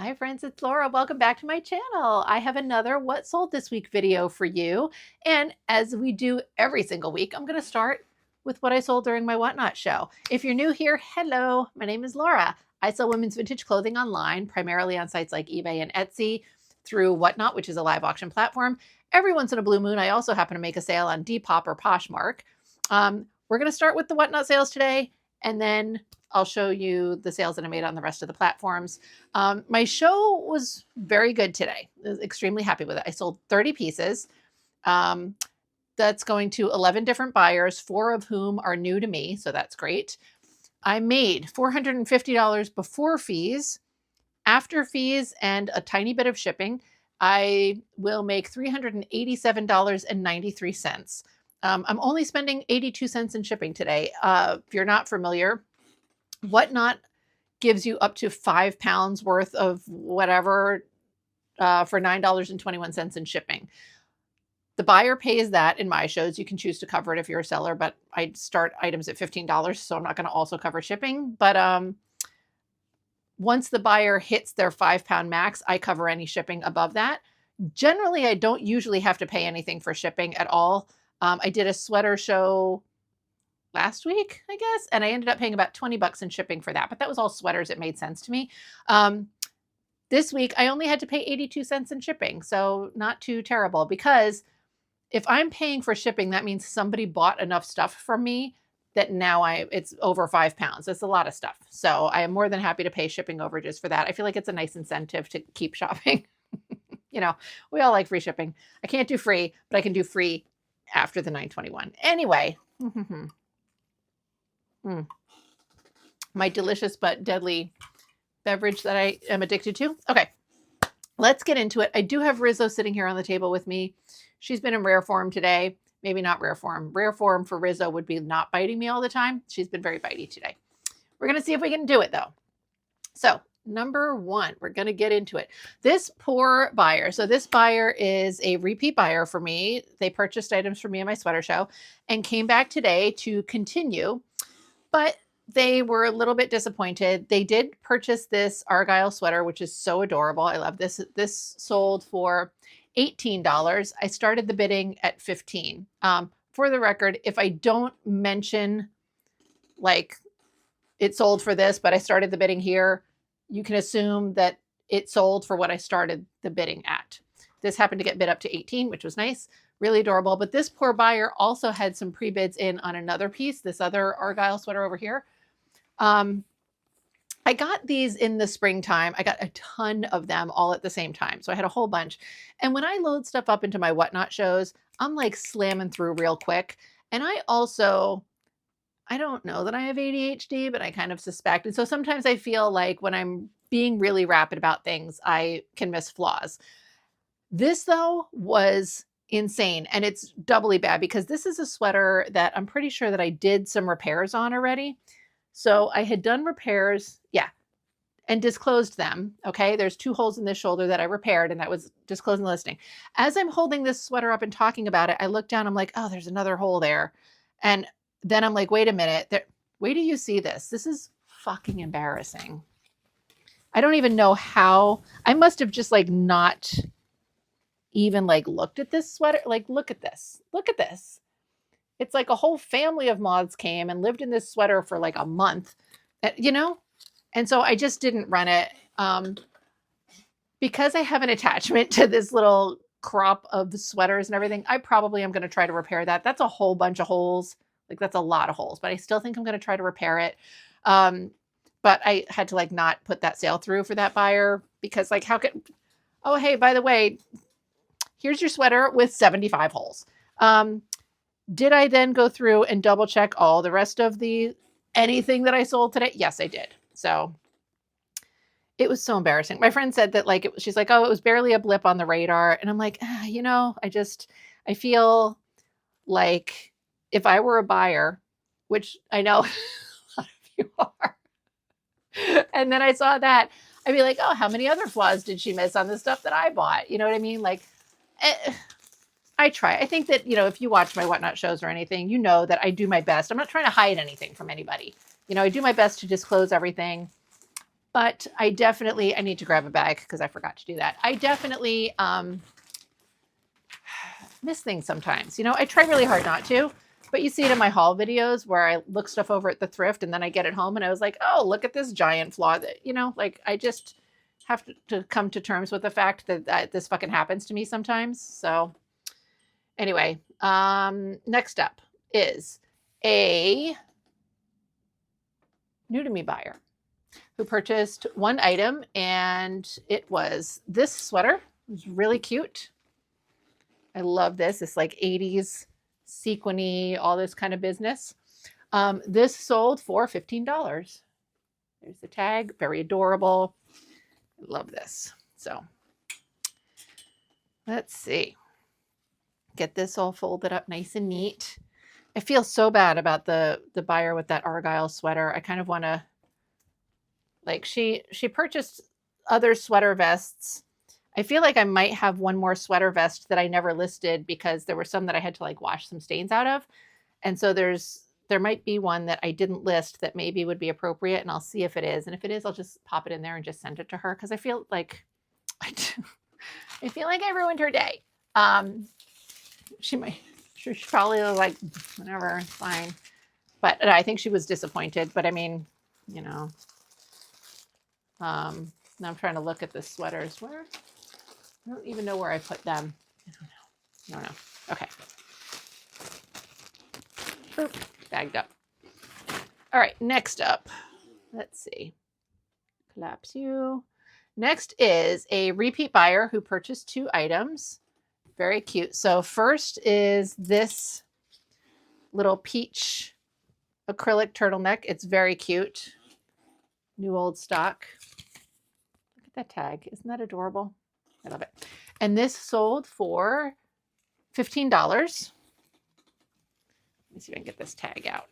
Hi friends, it's Laura. Welcome back to my channel. I have another What Sold This Week video for you. And as we do every single week, I'm going to start with what I sold during my Whatnot show. If you're new here, hello, my name is Laura. I sell women's vintage clothing online, primarily on sites like eBay and Etsy, through Whatnot, which is a live auction platform. Every once in a blue moon, I also happen to make a sale on Depop or Poshmark. We're going to start with the Whatnot sales today, and then I'll show you the sales that I made on the rest of the platforms. My show was very good today. I was extremely happy with it. I sold 30 pieces. That's going to 11 different buyers, 4 of whom are new to me, so that's great. I made $450 before fees. After fees and a tiny bit of shipping, I will make $387.93. I'm only spending 82 cents in shipping today. If you're not familiar, Whatnot gives you up to 5 pounds worth of whatever for $9.21 in shipping. The buyer pays that in my shows. You can choose to cover it if you're a seller, but I start items at $15, so I'm not going to also cover shipping. But once the buyer hits their 5 pound max, I cover any shipping above that. Generally, I don't usually have to pay anything for shipping at all. I did a sweater show last week, I guess, and I ended up paying about 20 bucks in shipping for that, but that was all sweaters. It made sense to me. This week, I only had to pay 82 cents in shipping, so not too terrible, because if I'm paying for shipping, that means somebody bought enough stuff from me that now it's over 5 pounds. That's a lot of stuff. So I am more than happy to pay shipping overages for that. I feel like it's a nice incentive to keep shopping. You know, we all like free shipping. I can't do free, but I can do free after the 9/21. Anyway, my delicious but deadly beverage that I am addicted to. Okay, let's get into it. I do have Rizzo sitting here on the table with me. She's been in rare form today. Maybe not rare form. Rare form for Rizzo would be not biting me all the time. She's been very bitey today. We're going to see if we can do it, though. So number one, we're going to get into it. This poor buyer. So this buyer is a repeat buyer for me. They purchased items for me in my sweater show and came back today to continue, but they were a little bit disappointed. They did purchase this Argyle sweater, which is so adorable. I love this. This sold for $18. I started the bidding at $15. For the record, if I don't mention like it sold for this, but I started the bidding here, you can assume that it sold for what I started the bidding at. This happened to get bid up to 18, which was nice. Really adorable. But this poor buyer also had some pre-bids in on another piece, this other Argyle sweater over here. I got these in the springtime. I got a ton of them all at the same time. So I had a whole bunch. And when I load stuff up into my Whatnot shows, I'm like slamming through real quick. And I don't know that I have ADHD, but I kind of suspect. And so sometimes I feel like when I'm being really rapid about things, I can miss flaws. This, though, was insane. And it's doubly bad because this is a sweater that I'm pretty sure that I did some repairs on already. So I had done repairs, and disclosed them. Okay, there's 2 holes in this shoulder that I repaired, and that was disclosing the listing. As I'm holding this sweater up and talking about it, I look down, I'm like, oh, there's another hole there. And then I'm like, wait a minute, wait till you see this. This is fucking embarrassing. I don't even know how. I must have just like not even like looked at this sweater. Like, look at this. Look at this. It's like a whole family of moths came and lived in this sweater for like a month, And so I just didn't run it because I have an attachment to this little crop of sweaters and everything. I probably am going to try to repair that. That's a whole bunch of holes. Like, that's a lot of holes, but I still think I'm going to try to repair it. But I had to like not put that sale through for that buyer because like, oh, hey, by the way, here's your sweater with 75 holes. Did I then go through and double check all the rest of anything that I sold today? Yes, I did. So it was so embarrassing. My friend said that she's like, oh, it was barely a blip on the radar. And I'm like, I feel like if I were a buyer, which I know a lot of you are, and then I saw that, I'd be like, oh, how many other flaws did she miss on the stuff that I bought? You know what I mean? Like, I try. I think that, if you watch my Whatnot shows or anything, you know that I do my best. I'm not trying to hide anything from anybody. I do my best to disclose everything. But I need to grab a bag because I forgot to do that. I definitely miss things sometimes. You know, I try really hard not to, but you see it in my haul videos where I look stuff over at the thrift and then I get it home and I was like, oh, look at this giant flaw that, you know, like I just have to come to terms with the fact that this fucking happens to me sometimes. So anyway, next up is a new to me buyer who purchased one item, and it was this sweater. It was really cute. I love this. It's like 80s sequiny, all this kind of business. This sold for $15. There's the tag. Very adorable. I love this. So let's see. Get this all folded up nice and neat. I feel so bad about the buyer with that Argyle sweater. I kind of want to, like, she purchased other sweater vests. I feel like I might have one more sweater vest that I never listed because there were some that I had to like wash some stains out of. And so there might be one that I didn't list that maybe would be appropriate, and I'll see if it is. And if it is, I'll just pop it in there and just send it to her because I feel like I feel like I ruined her day. She probably was like, whatever, it's fine. But I think she was disappointed. But I mean, you know, now I'm trying to look at the sweaters. Where? I don't even know where I put them. I don't know. Okay. Boop, bagged up. All right, next up. Let's see. Collapse you. Next is a repeat buyer who purchased 2 items. Very cute. So first is this little peach acrylic turtleneck. It's very cute. New old stock. Look at that tag. Isn't that adorable? I love it. And this sold for $15. Let me see if I can get this tag out.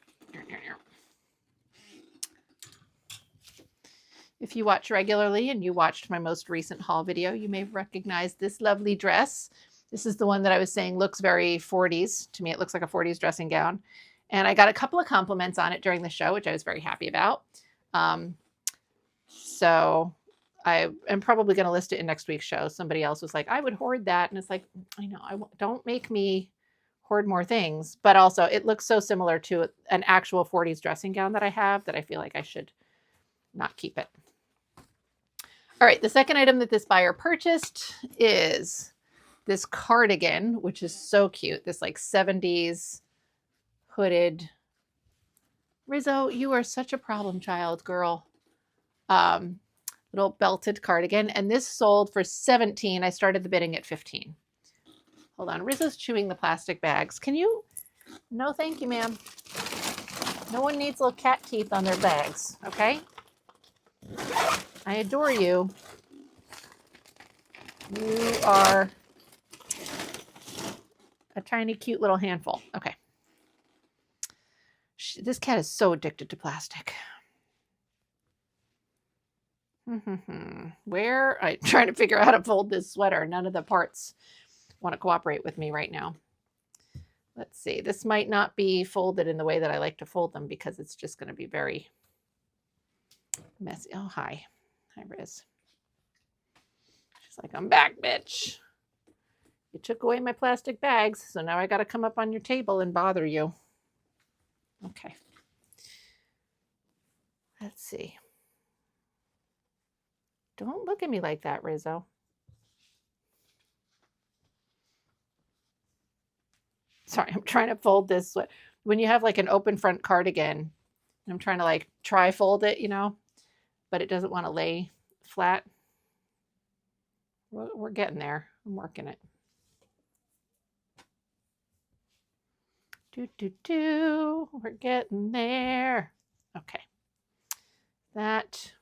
If you watch regularly and you watched my most recent haul video, you may recognize this lovely dress. This is the one that I was saying looks very 40s. To me, it looks like a 40s dressing gown. And I got a couple of compliments on it during the show, which I was very happy about. So I am probably going to list it in next week's show. Somebody else was like, I would hoard that. And it's like, I know, don't make me hoard more things. But also it looks so similar to an actual 40s dressing gown that I have that I feel like I should not keep it. All right. The second item that this buyer purchased is this cardigan, which is so cute. This like 70s hooded. Rizzo, you are such a problem child, girl. Little belted cardigan. And this sold for $17. I started the bidding at $15. Hold on. Rizzo's chewing the plastic bags. Can you? No, thank you, ma'am. No one needs little cat teeth on their bags. Okay? I adore you. You are a tiny, cute little handful. Okay. This cat is so addicted to plastic. Where? I'm trying to figure out how to fold this sweater. None of the parts want to cooperate with me right now. Let's see. This might not be folded in the way that I like to fold them because it's just going to be very messy. Oh, hi. Hi, Riz. She's like, I'm back, bitch. You took away my plastic bags, so now I got to come up on your table and bother you. Okay. Let's see. Don't look at me like that, Rizzo. Sorry, I'm trying to fold this. When you have like an open front cardigan, I'm trying to like tri-fold it, you know, but it doesn't want to lay flat. We're getting there. I'm working it. We're getting there. Okay. That,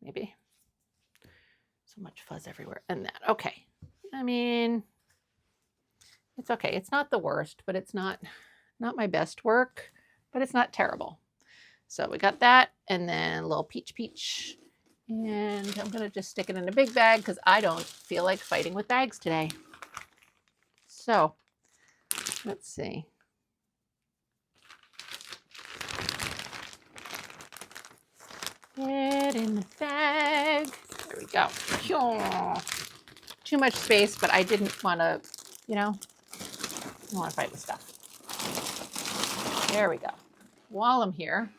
maybe. So much fuzz everywhere. And that, okay. I mean, it's okay. It's not the worst, but it's not my best work, but it's not terrible. So we got that, and then a little peach. And I'm going to just stick it in a big bag because I don't feel like fighting with bags today. So let's see. Get in the bag. There we go. Too much space, but I didn't want to, I don't want to fight with stuff. There we go. While I'm here,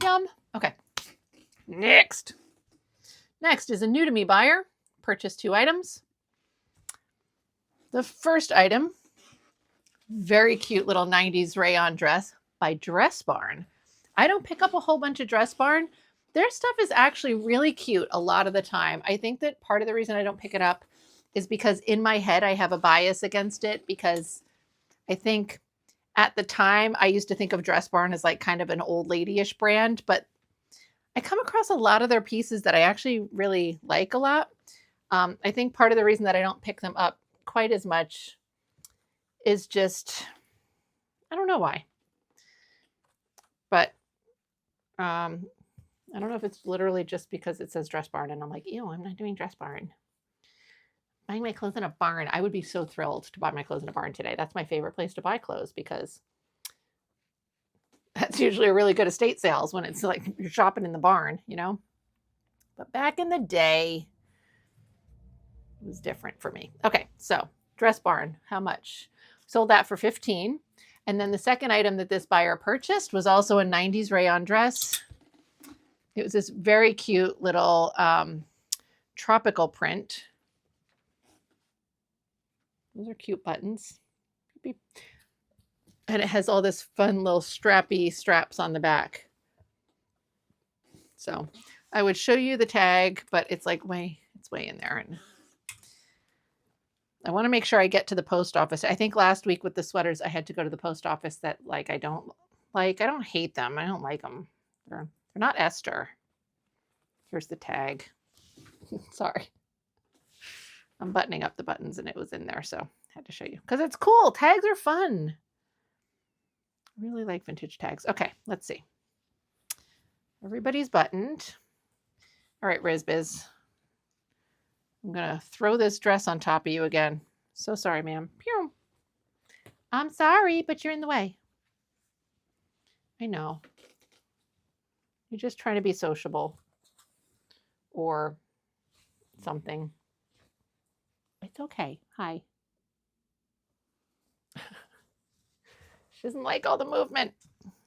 yum. Okay. Next is a new to me buyer. Purchased 2 items. The first item, very cute little 90s rayon dress by Dress Barn. I don't pick up a whole bunch of Dress Barn. Their stuff is actually really cute a lot of the time. I think that part of the reason I don't pick it up is because in my head I have a bias against it, because I think at the time I used to think of Dress Barn as like kind of an old lady-ish brand, but I come across a lot of their pieces that I actually really like a lot. I think part of the reason that I don't pick them up quite as much is just, I don't know why. But I don't know if it's literally just because it says Dress Barn and I'm like, ew, I'm not doing Dress Barn. Buying my clothes in a barn. I would be so thrilled to buy my clothes in a barn today. That's my favorite place to buy clothes, because that's usually a really good estate sales when it's like you're shopping in the barn, But back in the day, it was different for me. Okay, so Dress Barn, how much? Sold that for $15. And then the second item that this buyer purchased was also a 90s rayon dress. It was this very cute little tropical print. Those are cute buttons. And it has all this fun little strappy straps on the back. So I would show you the tag, but it's like it's way in there. And I want to make sure I get to the post office. I think last week with the sweaters, I had to go to the post office that I don't like. I don't hate them. I don't like them. They're not Esther. Here's the tag. Sorry. I'm buttoning up the buttons and it was in there, so I had to show you. Because it's cool. Tags are fun. I really like vintage tags. Okay, let's see. Everybody's buttoned. All right, Rizbiz. I'm going to throw this dress on top of you again. So sorry, ma'am. Pew. I'm sorry, but you're in the way. I know. You're just trying to be sociable or something. It's okay. Hi. She doesn't like all the movement.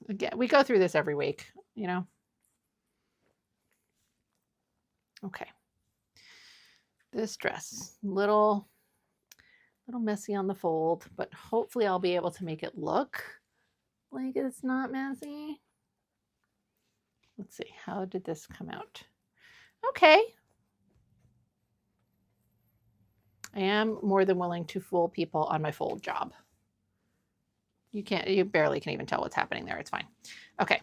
Again, we go through this every week, Okay. This dress, little messy on the fold, but hopefully I'll be able to make it look like it's not messy. Let's see, how did this come out? Okay. I am more than willing to fool people on my fold job. You barely can even tell what's happening there. It's fine. Okay.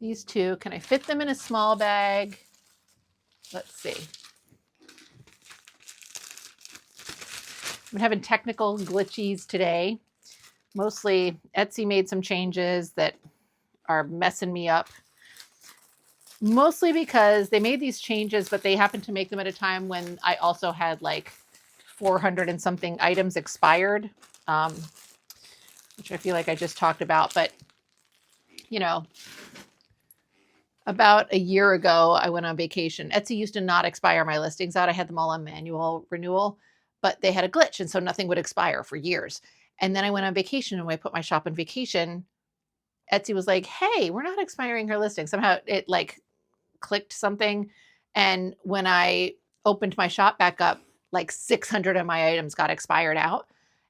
These two, can I fit them in a small bag? Let's see. I'm having technical glitches today. Mostly Etsy made some changes that are messing me up. Mostly because they made these changes, but they happened to make them at a time when I also had like 400 and something items expired, which I feel like I just talked about. But, about a year ago, I went on vacation. Etsy used to not expire my listings out. I had them all on manual renewal, but they had a glitch. And so nothing would expire for years. And then I went on vacation, and when I put my shop on vacation, Etsy was like, hey, we're not expiring her listing. Somehow it clicked something. And when I opened my shop back up, 600 of my items got expired out.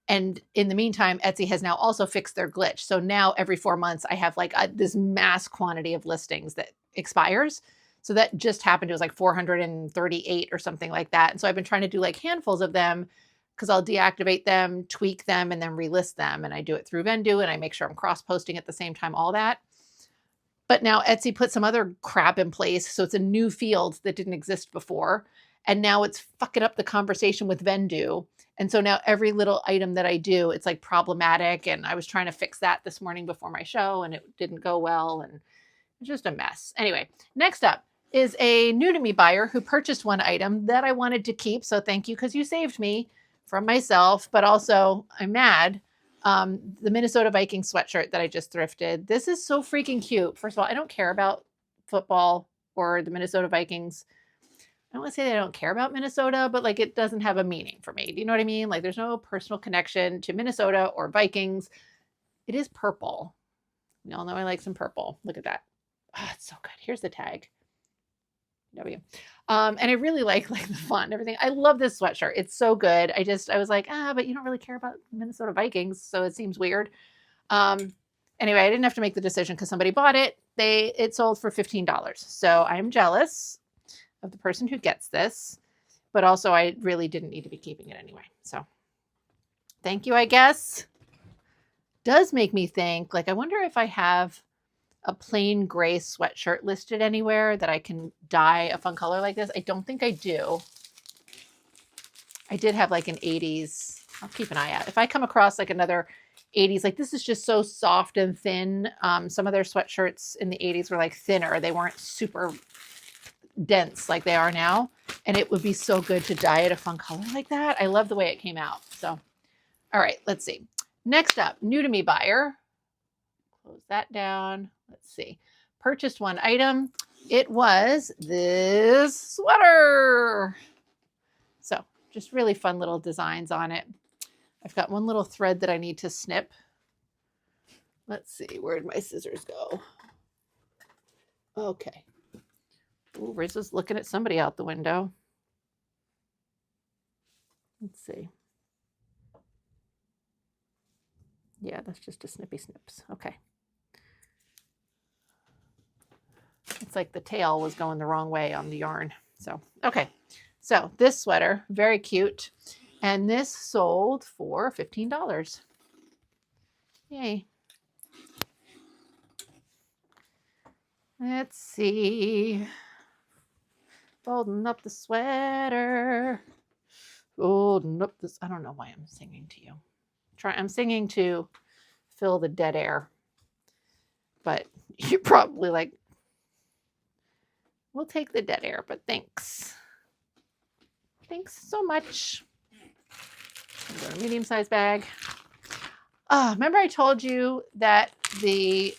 And in the meantime, Etsy has now also fixed their glitch. So now every 4 months, I have this mass quantity of listings that expires. So that just happened. It was 438 or something like that. And so I've been trying to do handfuls of them, because I'll deactivate them, tweak them, and then relist them. And I do it through Vendoo, and I make sure I'm cross-posting at the same time, all that. But now Etsy put some other crap in place. So it's a new field that didn't exist before. And now it's fucking up the conversation with Vendoo. And so now every little item that I do, it's problematic. And I was trying to fix that this morning before my show, and it didn't go well. And it's just a mess. Anyway, next up is a new to me buyer who purchased one item that I wanted to keep. So thank you, because you saved me from myself. But also I'm mad The Minnesota Vikings sweatshirt that I just thrifted. This is so freaking cute. First of all, I don't care about football or the Minnesota Vikings. I don't want to say that I don't care about Minnesota, but like it doesn't have a meaning for me. Do you know what I mean? Like there's no personal connection to Minnesota or Vikings. It is purple. You all know I like some purple. Look at that. Oh, it's so good. Here's the tag. W. And I really like the font and everything. I love this sweatshirt. It's so good. I was like, but you don't really care about Minnesota Vikings, so it seems weird. Anyway, I didn't have to make the decision because somebody bought it. It sold for $15. So I'm jealous of the person who gets this, but also I really didn't need to be keeping it anyway. So thank you, I guess. Does make me think, like, I wonder if I have a plain gray sweatshirt listed anywhere that I can dye a fun color like this. I don't think I do. I did have like an 80s. I'll keep an eye out. If I come across like another 80s, like this is just so soft and thin. Some of their sweatshirts in the 80s were like thinner. They weren't super dense like they are now. And it would be so good to dye it a fun color like that. I love the way it came out. So, all right, let's see. Next up, new to me buyer. Close that down. Let's see. Purchased one item. It was this sweater. So just really fun little designs on it. I've got one little thread that I need to snip. Let's see. Where'd my scissors go? Okay. Ooh, Riz is looking at somebody out the window. Let's see. Yeah, that's just a snippy snips. Okay. It's like the tail was going the wrong way on the yarn. So, okay. So this sweater, very cute. And this sold for $15. Yay. Let's see. Folding up the sweater. Folding up this. I don't know why I'm singing to you. I'm singing to fill the dead air. But you're probably like, we'll take the dead air, but thanks. Thanks so much. I'm going to medium-sized bag. Remember I told you that the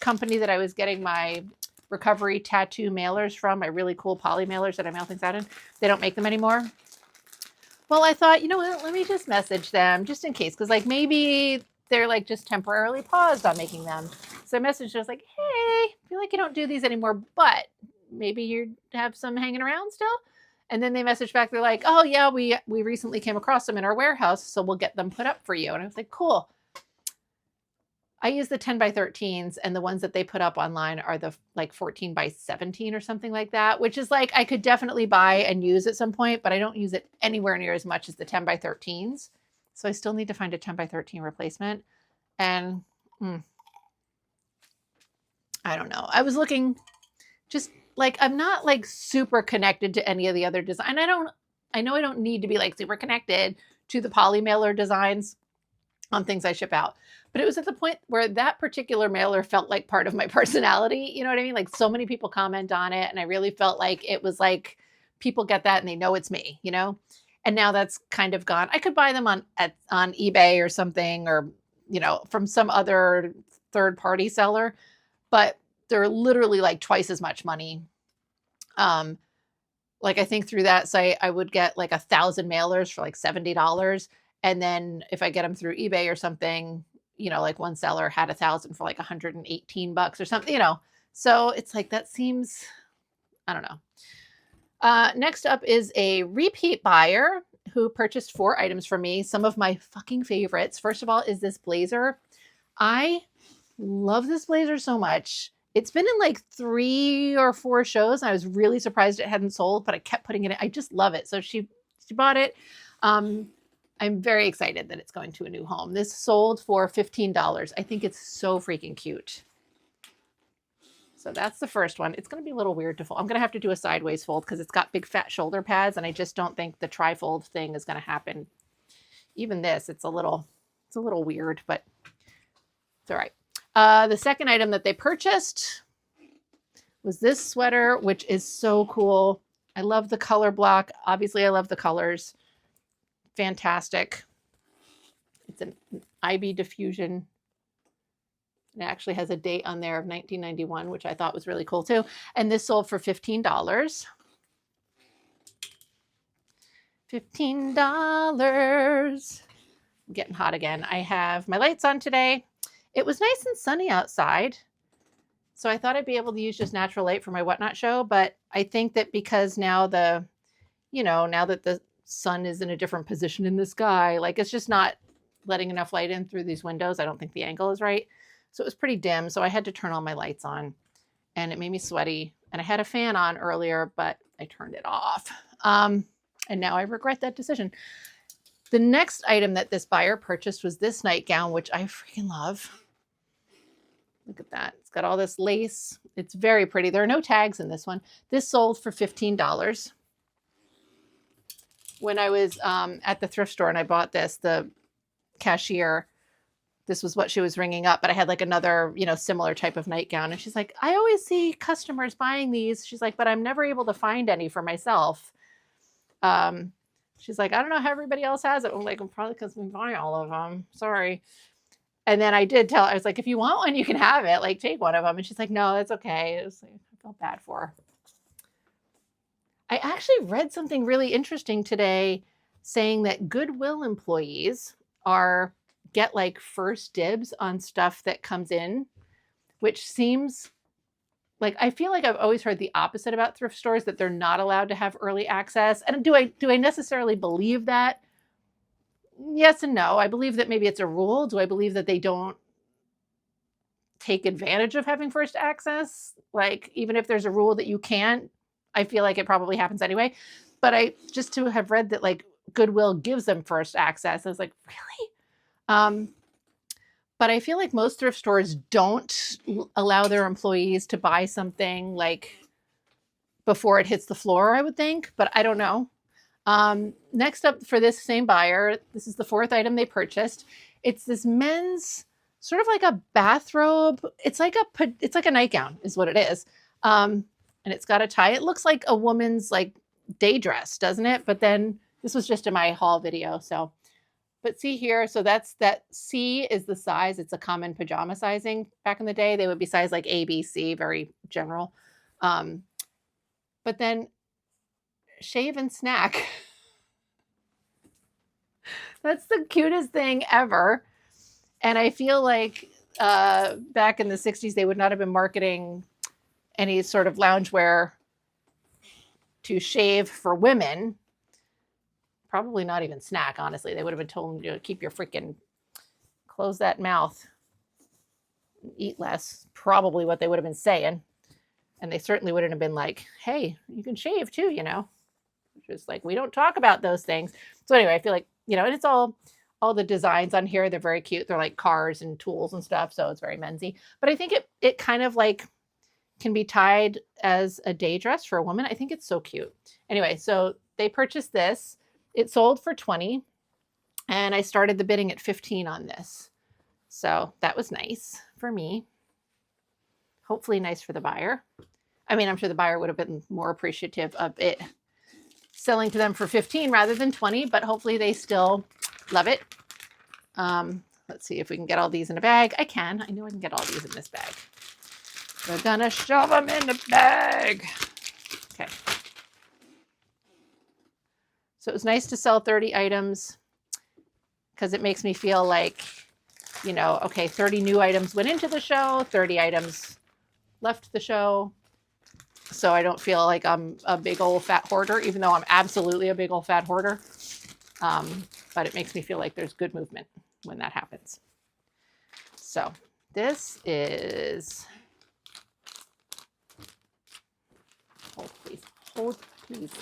company that I was getting my recovery tattoo mailers from, my really cool poly mailers that I mail things out in, they don't make them anymore. Well, I thought, you know what, let me just message them just in case, because like maybe they're like just temporarily paused on making them. So I messaged, I was like, hey, I feel like you don't do these anymore, but maybe you have some hanging around still. And then they messaged back, they're like, oh yeah, we recently came across them in our warehouse, so we'll get them put up for you. And I was like, cool. I use the 10 by 13s, and the ones that they put up online are the like 14 by 17 or something like that, which is like I could definitely buy and use at some point, but I don't use it anywhere near as much as the 10 by 13s. So I still need to find a 10 by 13 replacement. And I don't know. I was looking, just like, I'm not like super connected to any of the other design. I know I don't need to be like super connected to the poly mailer designs on things I ship out. But it was at the point where that particular mailer felt like part of my personality. You know what I mean? Like so many people comment on it. And I really felt like it was like people get that and they know it's me, you know? And now that's kind of gone. I could buy them on eBay or something, or, you know, from some other third party seller, but they're literally like twice as much money. Like I think through that site, I would get like 1,000 mailers for like $70. And then if I get them through eBay or something, you know, like one seller had 1,000 for like $118 or something, you know. So it's like, that seems, I don't know. Next up is a repeat buyer who purchased 4 items from me. Some of my fucking favorites. First of all is this blazer. I love this blazer so much. It's been in like 3 or 4 shows. And I was really surprised it hadn't sold, but I kept putting it in. I just love it. So she bought it. I'm very excited that it's going to a new home. This sold for $15. I think it's so freaking cute. So that's the first one. It's going to be a little weird to fold. I'm going to have to do a sideways fold because it's got big fat shoulder pads, and I just don't think the tri-fold thing is going to happen. Even this, it's a little weird, but it's all right. The second item that they purchased was this sweater, which is so cool. I love the color block. Obviously, I love the colors. Fantastic. It's an IB diffusion. It actually has a date on there of 1991, which I thought was really cool too. And this sold for $15. $15. I'm getting hot again. I have my lights on today. It was nice and sunny outside, so I thought I'd be able to use just natural light for my Whatnot show. But I think that because now now that the sun is in a different position in the sky, like it's just not letting enough light in through these windows. I don't think the angle is right. So it was pretty dim. So I had to turn all my lights on and it made me sweaty. And I had a fan on earlier, but I turned it off. And now I regret that decision. The next item that this buyer purchased was this nightgown, which I freaking love. Look at that. It's got all this lace. It's very pretty. There are no tags in this one. This sold for $15. When I was at the thrift store and I bought this, the cashier, this was what she was ringing up, but I had like another, similar type of nightgown. And she's like, I always see customers buying these. She's like, but I'm never able to find any for myself. She's like, I don't know how everybody else has it. I'm like, well, probably because we buy all of them. Sorry. And then I did tell her, I was like, if you want one, you can have it. Like, take one of them. And she's like, no, that's okay. It was like, I felt bad for her. I actually read something really interesting today saying that Goodwill employees get like first dibs on stuff that comes in, which seems like, I feel like I've always heard the opposite about thrift stores, that they're not allowed to have early access. And do I necessarily believe that? Yes and no. I believe that maybe it's a rule. Do I believe that they don't take advantage of having first access? Like, even if there's a rule that you can't, I feel like it probably happens anyway. But just to have read that like Goodwill gives them first access, I was like, really? But I feel like most thrift stores don't allow their employees to buy something like before it hits the floor, I would think, but I don't know. Next up for this same buyer, this is the fourth item they purchased. It's this men's sort of like a bathrobe. It's like a nightgown is what it is. And it's got a tie. It looks like a woman's like day dress, doesn't it? But then this was just in my haul video. So, but see here, so that C is the size. It's a common pajama sizing. Back in the day, they would be sized like A, B, C, very general. But then shave and snack. That's the cutest thing ever. And I feel like back in the 60s, they would not have been marketing any sort of loungewear to shave for women. Probably not even snack, honestly. They would have been told to keep your freaking, close that mouth, eat less. Probably what they would have been saying. And they certainly wouldn't have been like, hey, you can shave too, Just like, we don't talk about those things. So anyway, I feel like, and it's all the designs on here, they're very cute. They're like cars and tools and stuff. So it's very mensy. But I think it kind of like can be tied as a day dress for a woman. I think it's so cute. Anyway, so they purchased this. It sold for $20. And I started the bidding at $15 on this. So that was nice for me. Hopefully nice for the buyer. I mean, I'm sure the buyer would have been more appreciative of it selling to them for $15 rather than $20, but hopefully they still love it. Let's see if we can get all these in a bag. I can. I know I can get all these in this bag. We're gonna shove them in the bag. Okay. So it was nice to sell 30 items because it makes me feel like, okay, 30 new items went into the show, 30 items left the show. So I don't feel like I'm a big old fat hoarder, even though I'm absolutely a big old fat hoarder. But it makes me feel like there's good movement when that happens. So this is, hold please.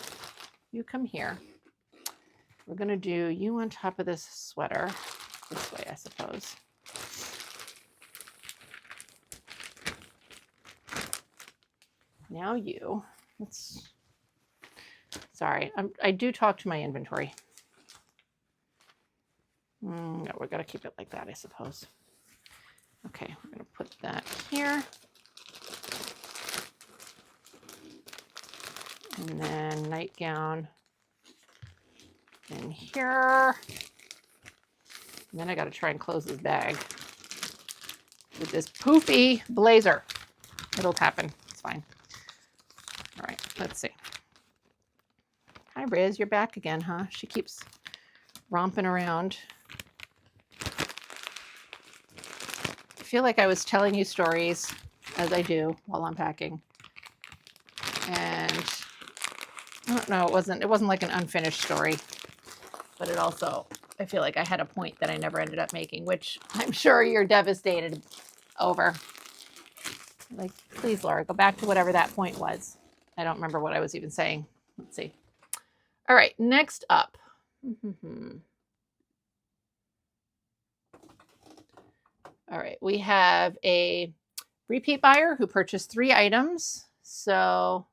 You come here. We're going to do you on top of this sweater. This way, I suppose. Now you. Sorry, I do talk to my inventory. No, we're going to keep it like that, I suppose. Okay, we're going to put that here. And then nightgown in here. And then I got to try and close this bag with this poofy blazer. It'll happen. It's fine. All right, let's see. Hi, Riz. You're back again, huh? She keeps romping around. I feel like I was telling you stories, as I do while I'm packing. And I don't know, it wasn't like an unfinished story, but it also, I feel like I had a point that I never ended up making, which I'm sure you're devastated over. Like, please, Laura, go back to whatever that point was. I don't remember what I was even saying. Let's see. All right, next up. All right, we have a repeat buyer who purchased 3 items. So,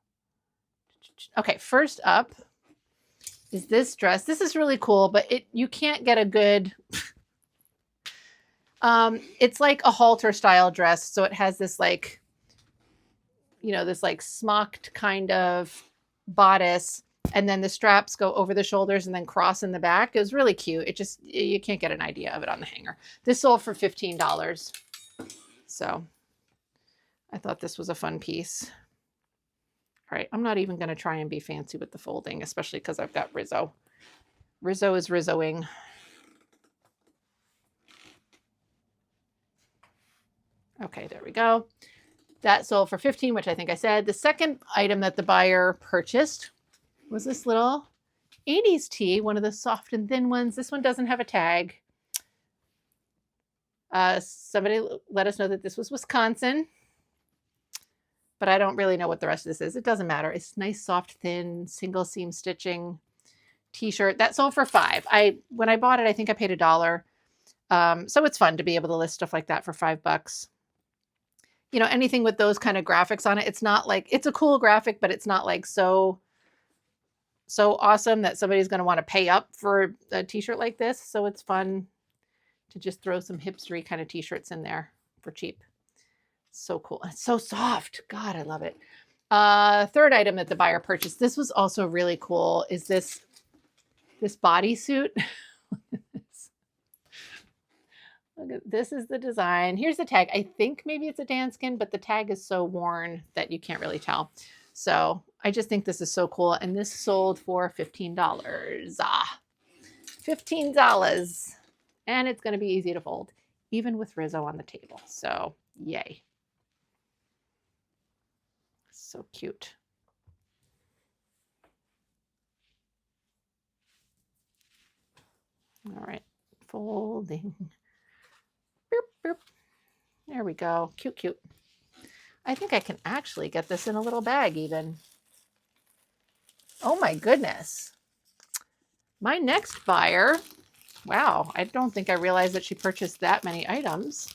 okay, first up is this dress. This is really cool, but you can't get a good, it's like a halter style dress. So it has this like, this like smocked kind of bodice, and then the straps go over the shoulders and then cross in the back. It was really cute. It just, you can't get an idea of it on the hanger. This sold for $15. So I thought this was a fun piece. All right, I'm not even going to try and be fancy with the folding, especially because I've got Rizzo. Rizzo is Rizzoing. Okay, there we go. That sold for $15, which I think I said. The second item that the buyer purchased was this little 80s tee, one of the soft and thin ones. This one doesn't have a tag. Somebody let us know that this was Wisconsin, but I don't really know what the rest of this is. It doesn't matter. It's nice, soft, thin, single seam stitching t-shirt. That sold for $5. When I bought it, I think I paid $1. So it's fun to be able to list stuff like that for $5. Anything with those kind of graphics on it. It's not like, it's a cool graphic, but it's not like so awesome that somebody's going to want to pay up for a t-shirt like this. So it's fun to just throw some hipstery kind of t-shirts in there for cheap. So cool. It's so soft. God, I love it. Third item that the buyer purchased. This was also really cool. Is this bodysuit? Look at this is the design. Here's the tag. I think maybe it's a Danskin, but the tag is so worn that you can't really tell. So I just think this is so cool. And this sold for $15. $15. And it's going to be easy to fold, even with Rizzo on the table. So yay. So cute. All right, folding. Boop, boop. There we go. Cute, cute. I think I can actually get this in a little bag even. Oh my goodness. My next buyer, wow, I don't think I realized that she purchased that many items.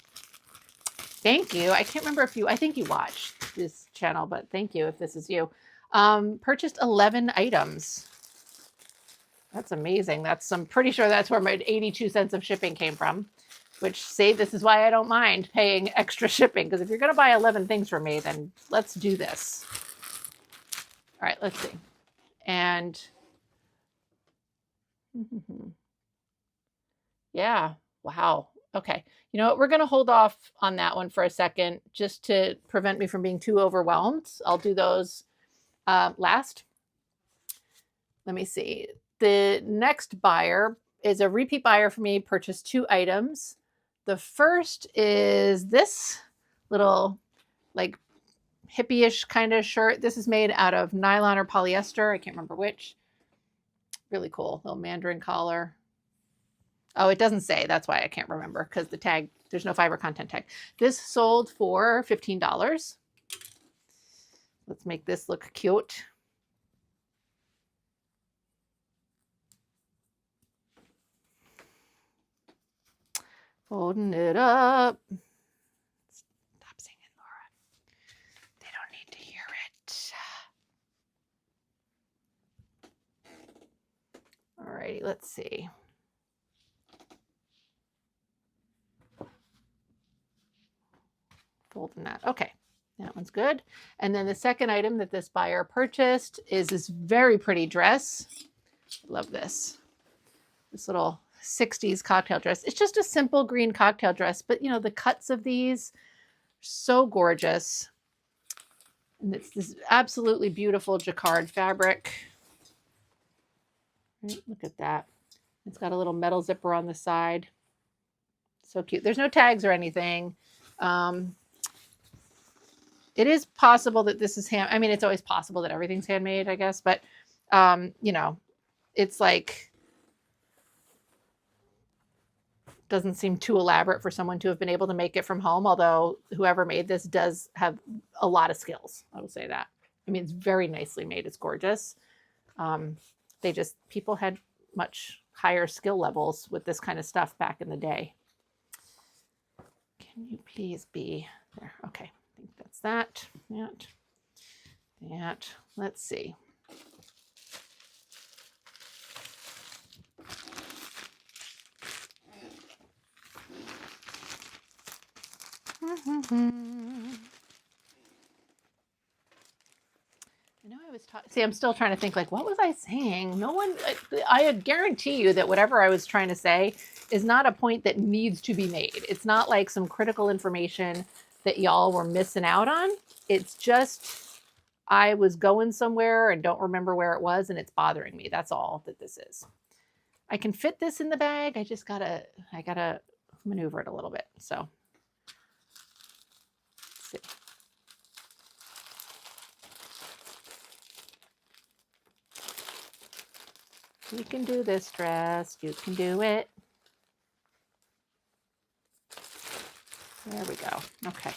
Thank you. I can't remember I think you watched this channel, but thank you if this is you. Purchased 11 items. That's amazing. I'm pretty sure that's where my 82 cents of shipping came from, which this is why I don't mind paying extra shipping, because if you're going to buy 11 things from me, then let's do this. All right, let's see. And yeah, wow. Okay. You know what? We're going to hold off on that one for a second just to prevent me from being too overwhelmed. I'll do those last. Let me see. The next buyer is a repeat buyer for me, purchased 2 items. The first is this little like hippie-ish kind of shirt. This is made out of nylon or polyester. I can't remember which. Really cool. Little mandarin collar. Oh, it doesn't say. That's why I can't remember, because the tag, there's no fiber content tag. This sold for $15. Let's make this look cute. Folding it up. Stop singing, Laura. They don't need to hear it. All righty, let's see. Folding that. Okay, that one's good. And then the second item that this buyer purchased is this very pretty dress. Love this. This little 60s cocktail dress. It's just a simple green cocktail dress, but you know, the cuts of these are so gorgeous. And it's this absolutely beautiful jacquard fabric. Right, look at that. It's got a little metal zipper on the side. So cute. There's no tags or anything. It is possible that this is I mean, it's always possible that everything's handmade, I guess, but you know, it's like, doesn't seem too elaborate for someone to have been able to make it from home, although whoever made this does have a lot of skills. I will say that. I mean, it's very nicely made. It's gorgeous. People had much higher skill levels with this kind of stuff back in the day. Can you please be there? Okay, I think that's that. Let's see. I know I was see, I'm still trying to think, like, what was I saying? No one, I guarantee you that whatever I was trying to say is not a point that needs to be made. It's not like some critical information that y'all were missing out on. It's just, I was going somewhere and don't remember where it was, and it's bothering me. That's all that this is. I can fit this in the bag. I just I gotta maneuver it a little bit. So let's see. You can do this dress. You can do it. There we go. Okay.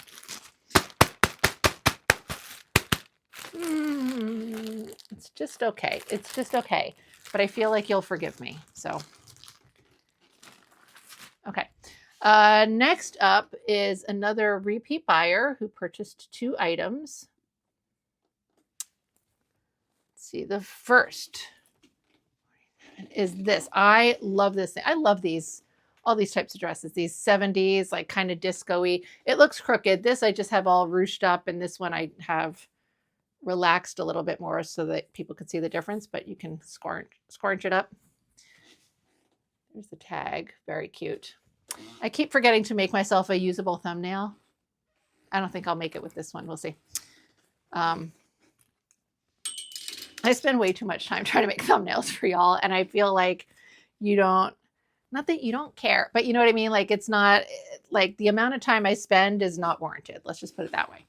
It's just okay. It's just okay. But I feel like you'll forgive me. So, okay. Next up is another repeat buyer who purchased 2 items. Let's see. The first is this. I love this thing. I love all these types of dresses, these 70s, like kind of disco-y. It looks crooked. This I just have all ruched up, and this one I have relaxed a little bit more so that people could see the difference, but you can squarch it up. There's the tag. Very cute. I keep forgetting to make myself a usable thumbnail. I don't think I'll make it with this one. We'll see. I spend way too much time trying to make thumbnails for y'all, and I feel like not that you don't care, but you know what I mean? Like, it's not, like, the amount of time I spend is not warranted. Let's just put it that way.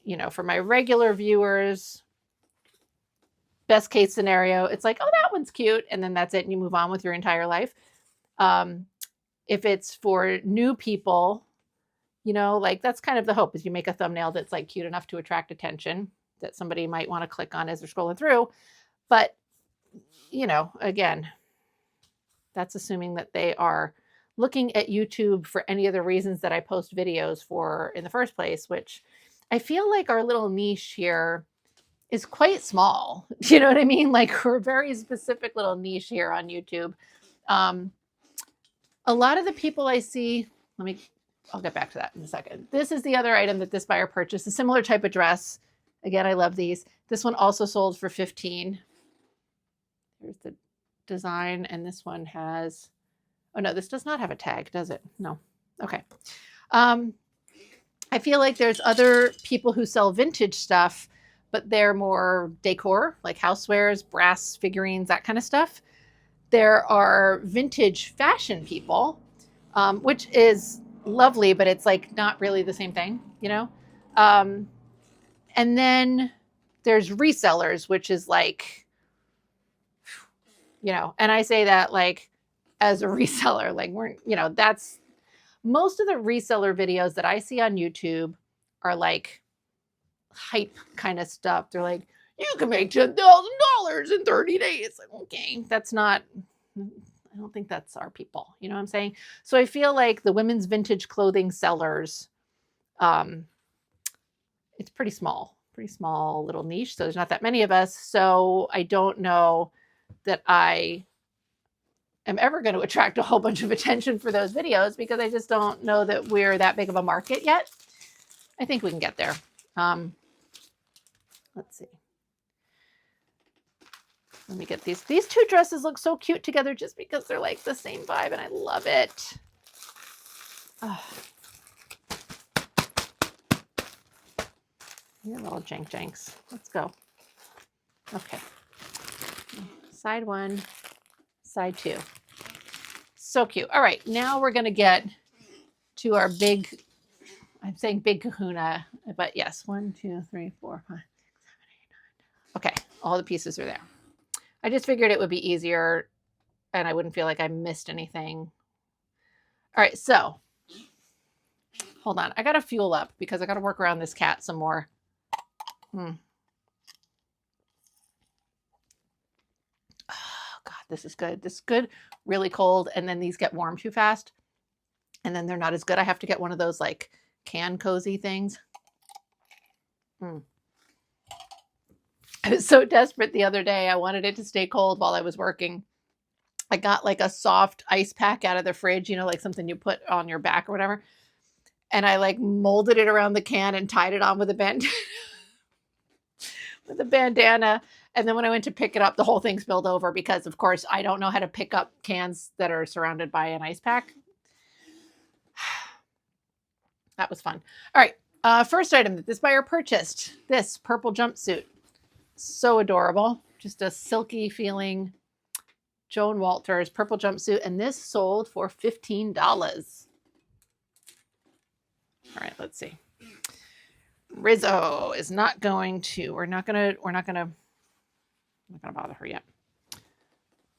You know, for my regular viewers, best case scenario, it's like, oh, that one's cute, and then that's it, and you move on with your entire life. If it's for new people, you know, like, that's kind of the hope, is you make a thumbnail that's like cute enough to attract attention that somebody might want to click on as they're scrolling through. But, you know, again, that's assuming that they are looking at YouTube for any of the reasons that I post videos for in the first place, which I feel like our little niche here is quite small. You know what I mean? Like, we're a very specific little niche here on YouTube. A lot of the people I see, I'll get back to that in a second. This is the other item that this buyer purchased, a similar type of dress. Again, I love these. This one also sold for $15. Here's the design, and this one has, oh no, this does not have a tag, does it? No. Okay. I feel like there's other people who sell vintage stuff, but they're more decor, like housewares, brass figurines, that kind of stuff. There are vintage fashion people, which is lovely, but it's like not really the same thing, you know? And then there's resellers, which is like, you know, and I say that like as a reseller, like, we're, you know, that's most of the reseller videos that I see on YouTube are like hype kind of stuff. They're like, you can make $10,000 in 30 days. Like, okay, that's not, I don't think that's our people. You know what I'm saying? So I feel like the women's vintage clothing sellers, it's pretty small little niche. So there's not that many of us. So I don't know that I am ever going to attract a whole bunch of attention for those videos, because I just don't know that we're that big of a market yet. I think we can get there. Let's see. Let me get these. These two dresses look so cute together just because they're like the same vibe, and I love it. Oh. You little janks. Let's go. Okay. Side one, side two. So cute. All right, now we're going to get to our big, I'm saying big kahuna, but yes, 1, 2, 3, 4, 5, 6, 7, 8, 9. Okay, all the pieces are there. I just figured it would be easier and I wouldn't feel like I missed anything. All right, so hold on. I got to fuel up because I got to work around this cat some more. Oh, God, this is good. This is good, really cold, and then these get warm too fast, and then they're not as good. I have to get one of those like can cozy things. I was so desperate the other day. I wanted it to stay cold while I was working. I got like a soft ice pack out of the fridge, you know, like something you put on your back or whatever. And I like molded it around the can and tied it on with a bandana. And then when I went to pick it up, the whole thing spilled over because, of course, I don't know how to pick up cans that are surrounded by an ice pack. That was fun. All right. First item that this buyer purchased, this purple jumpsuit. So adorable. Just a silky feeling Joan Walters purple jumpsuit. And this sold for $15. All right, let's see. Rizzo is not going to, we're not going to bother her yet.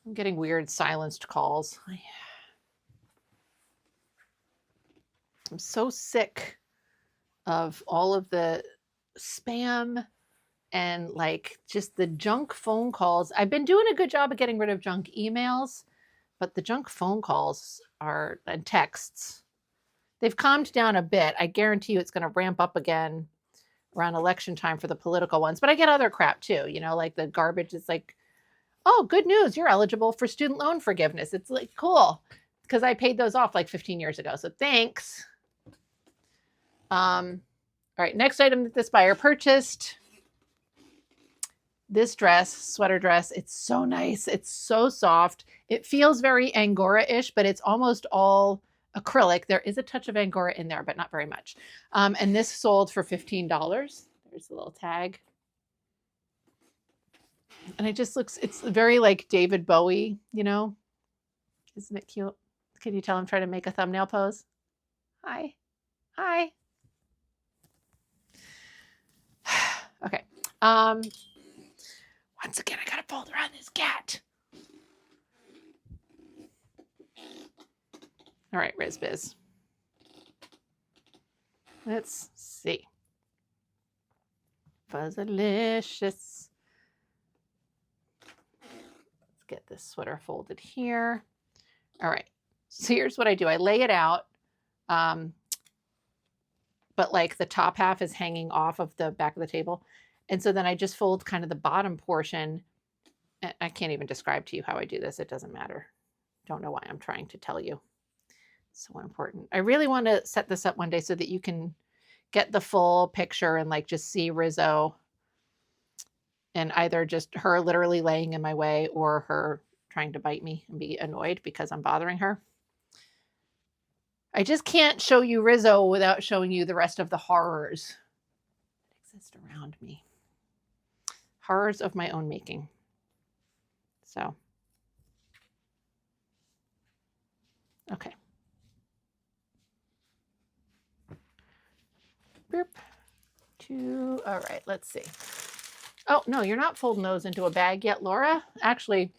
I'm getting weird silenced calls. I'm so sick of all of the spam and like just the junk phone calls. I've been doing a good job of getting rid of junk emails, but the junk phone calls and texts, they've calmed down a bit. I guarantee you it's going to ramp up again around election time for the political ones. But I get other crap too, you know, like the garbage is like, oh, good news, you're eligible for student loan forgiveness. It's like, cool, because I paid those off like 15 years ago. So thanks. All right, next item that this buyer purchased. This dress, sweater dress, it's so nice. It's so soft. It feels very Angora-ish, but it's almost all acrylic. There is a touch of Angora in there, but not very much. And this sold for $15. There's the little tag. And it just looks, it's very like David Bowie, you know? Isn't it cute? Can you tell I'm trying to make a thumbnail pose? Hi. Hi. Okay. Once again, I gotta fold around this cat. All right, Rizbiz. Let's see. Fuzzalicious. Let's get this sweater folded here. All right. So here's what I do. I lay it out, but like the top half is hanging off of the back of the table. And so then I just fold kind of the bottom portion. I can't even describe to you how I do this. It doesn't matter. Don't know why I'm trying to tell you. It's so important. I really want to set this up one day so that you can get the full picture and like just see Rizzo and either just her literally laying in my way or her trying to bite me and be annoyed because I'm bothering her. I just can't show you Rizzo without showing you the rest of the horrors that exist around me. Horrors of my own making. So, okay. Boop. Two. All right, let's see. Oh, no, you're not folding those into a bag yet, Laura. Actually,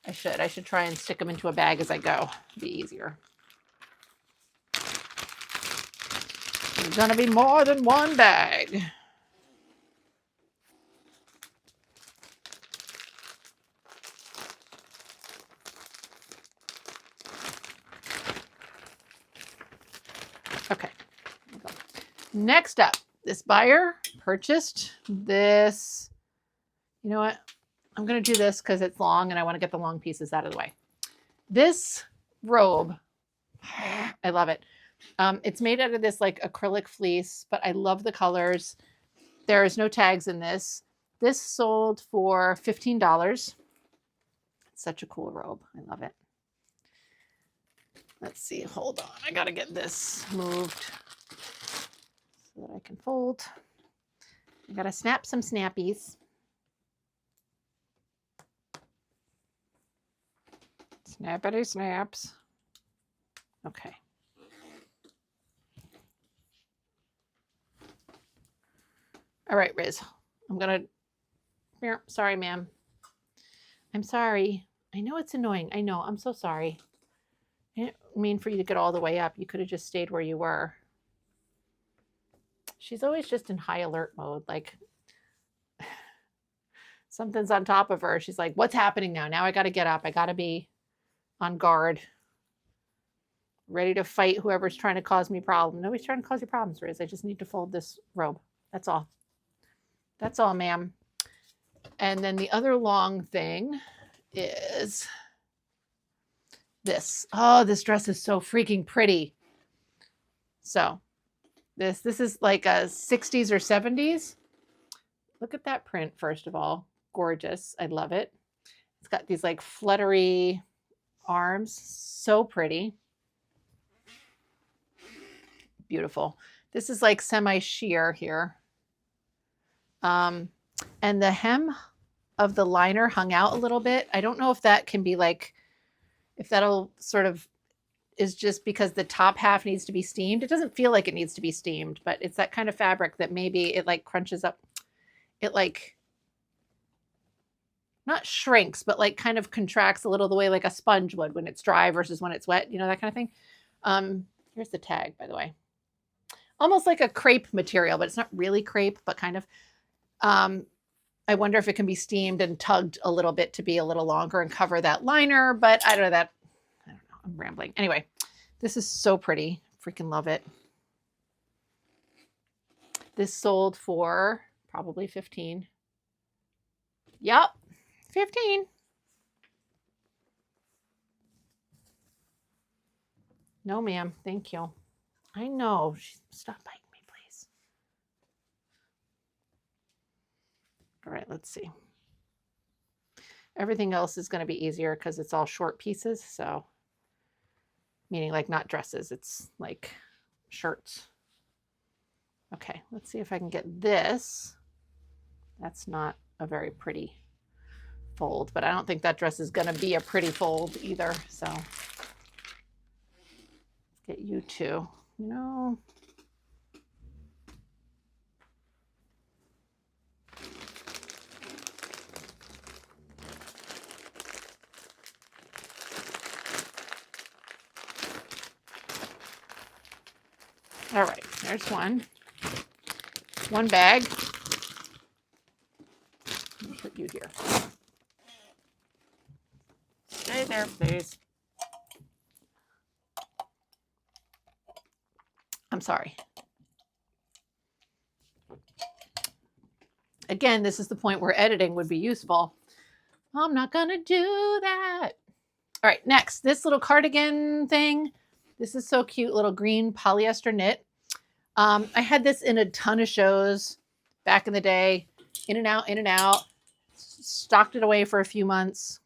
I should try and stick them into a bag as I go. It'd be easier. There's gonna be more than one bag. Okay. Next up, this buyer purchased this. You know what? I'm going to do this because it's long and I want to get the long pieces out of the way. This robe, I love it. It's made out of this like acrylic fleece, but I love the colors. There's no tags in this. This sold for $15. Such a cool robe. I love it. Let's see. Hold on. I got to get this moved so that I can fold. I got to snap some snappies. Snappity snaps. Okay. All right, Riz. I'm going to... Sorry, ma'am. I'm sorry. I know it's annoying. I know. I'm so sorry. I didn't mean for you to get all the way up. You could have just stayed where you were. She's always just in high alert mode. Like something's on top of her. She's like, what's happening now? Now I got to get up. I got to be on guard. Ready to fight whoever's trying to cause me problems. Nobody's trying to cause you problems, Riz. I just need to fold this robe. That's all. That's all, ma'am. And then the other long thing is this. Oh, this dress is so freaking pretty. So this is like a 60s or 70s. Look at that print, first of all. Gorgeous. I love it. It's got these like fluttery arms. So pretty. Beautiful. This is like semi-sheer here. And the hem of the liner hung out a little bit. I don't know if that can be like, if that'll sort of is just because the top half needs to be steamed. It doesn't feel like it needs to be steamed, but it's that kind of fabric that maybe it like crunches up. It like, not shrinks, but like kind of contracts a little the way like a sponge would when it's dry versus when it's wet, you know, that kind of thing. Here's the tag, by the way. Almost like a crepe material, but it's not really crepe, but kind of. I wonder if it can be steamed and tugged a little bit to be a little longer and cover that liner, but I don't know. I'm rambling. Anyway, this is so pretty. Freaking love it. This sold for probably 15. Yep, 15. No, ma'am. Thank you. I know. Stop biting me, please. All right, let's see. Everything else is going to be easier because it's all short pieces. So, meaning like not dresses, it's like shirts. Okay, let's see if I can get this. That's not a very pretty fold, but I don't think that dress is going to be a pretty fold either. So, let's get you two. No. All right, there's one. One bag. Let me put you here. Stay there, please. I'm sorry. Again, this is the point where editing would be useful. I'm not going to do that. All right, next, this little cardigan thing. This is so cute, little green polyester knit. I had this in a ton of shows back in the day, in and out, stocked it away for a few months.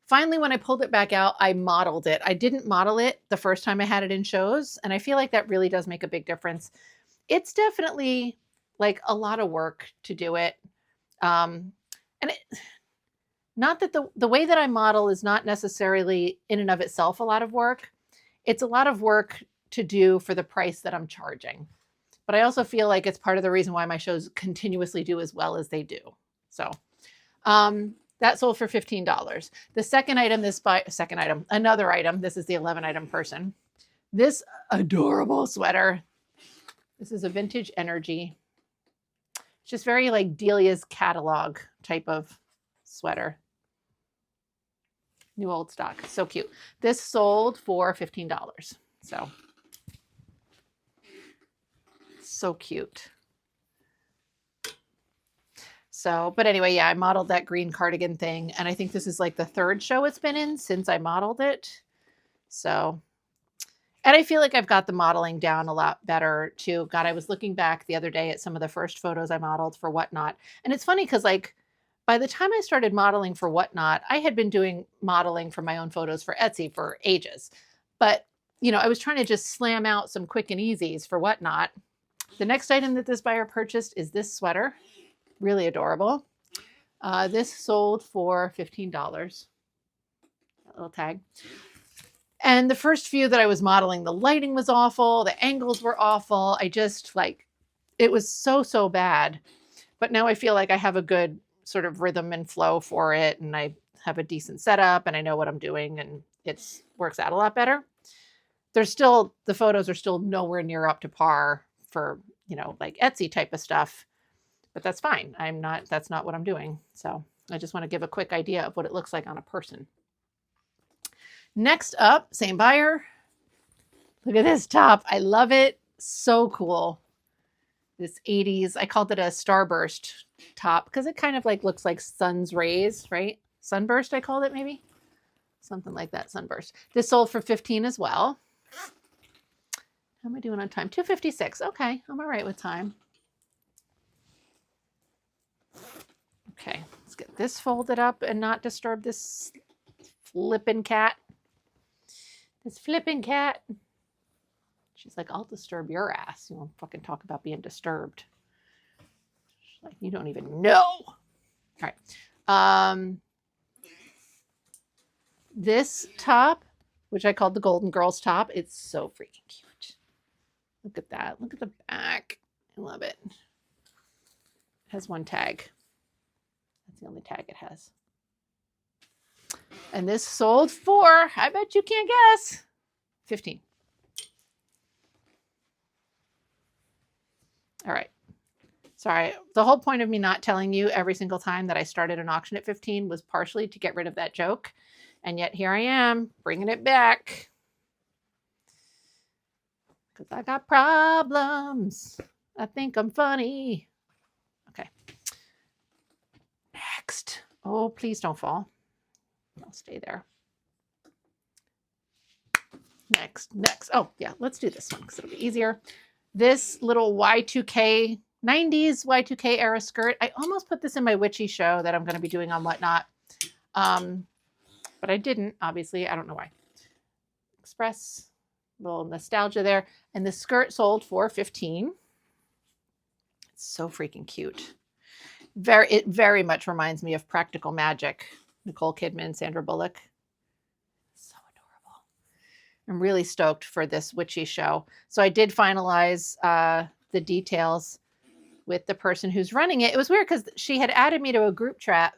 Finally, when I pulled it back out, I modeled it. I didn't model it the first time I had it in shows, and I feel like that really does make a big difference. It's definitely like a lot of work to do it. And not that the way that I model is not necessarily in and of itself a lot of work. It's a lot of work to do for the price that I'm charging. But I also feel like it's part of the reason why my shows continuously do as well as they do. So that sold for $15. The second item, another item. This is the 11 item person. This adorable sweater. This is a Vintage Energy. It's just very like Delia's catalog type of sweater. New old stock. So cute. This sold for $15. So cute. So, but anyway, yeah, I modeled that green cardigan thing. And I think this is like the third show it's been in since I modeled it. So, and I feel like I've got the modeling down a lot better too. God, I was looking back the other day at some of the first photos I modeled for Whatnot. And it's funny because like by the time I started modeling for Whatnot, I had been doing modeling for my own photos for Etsy for ages. But, I was trying to just slam out some quick and easies for Whatnot. The next item that this buyer purchased is this sweater. Really adorable. This sold for $15. That little tag. And the first few that I was modeling, the lighting was awful. The angles were awful. I just it was so bad. But now I feel like I have a good sort of rhythm and flow for it. And I have a decent setup and I know what I'm doing and it works out a lot better. The photos are still nowhere near up to par for, like Etsy type of stuff, but that's fine. That's not what I'm doing. So I just want to give a quick idea of what it looks like on a person. Next up, same buyer. Look at this top. I love it. So cool. This 80s, I called it a starburst top because it kind of looks like sun's rays, right? Sunburst, I called it maybe. Something like that, sunburst. This sold for $15 as well. How am I doing on time? 2:56. Okay, I'm all right with time. Okay, let's get this folded up and not disturb this flippin' cat. This flippin' cat. She's like, I'll disturb your ass. You won't fucking talk about being disturbed. She's like, you don't even know. All right. This top, which I called the Golden Girls top, it's so freaking cute. Look at that. Look at the back. I love it. It has one tag. That's the only tag it has. And this sold for, I bet you can't guess, $15. All right. Sorry. The whole point of me not telling you every single time that I started an auction at 15 was partially to get rid of that joke. And yet here I am bringing it back. Because I got problems. I think I'm funny. Okay. Next. Oh, please don't fall. I'll stay there. Next. Oh, yeah. Let's do this one because it'll be easier. This little Y2K, 90s Y2K era skirt. I almost put this in my witchy show that I'm going to be doing on Whatnot. But I didn't, obviously. I don't know why. Express, little nostalgia there. And the skirt sold for $15. It's so freaking cute. It very much reminds me of Practical Magic. Nicole Kidman, Sandra Bullock. So adorable. I'm really stoked for this witchy show. So I did finalize the details with the person who's running it. It was weird because she had added me to a group chat,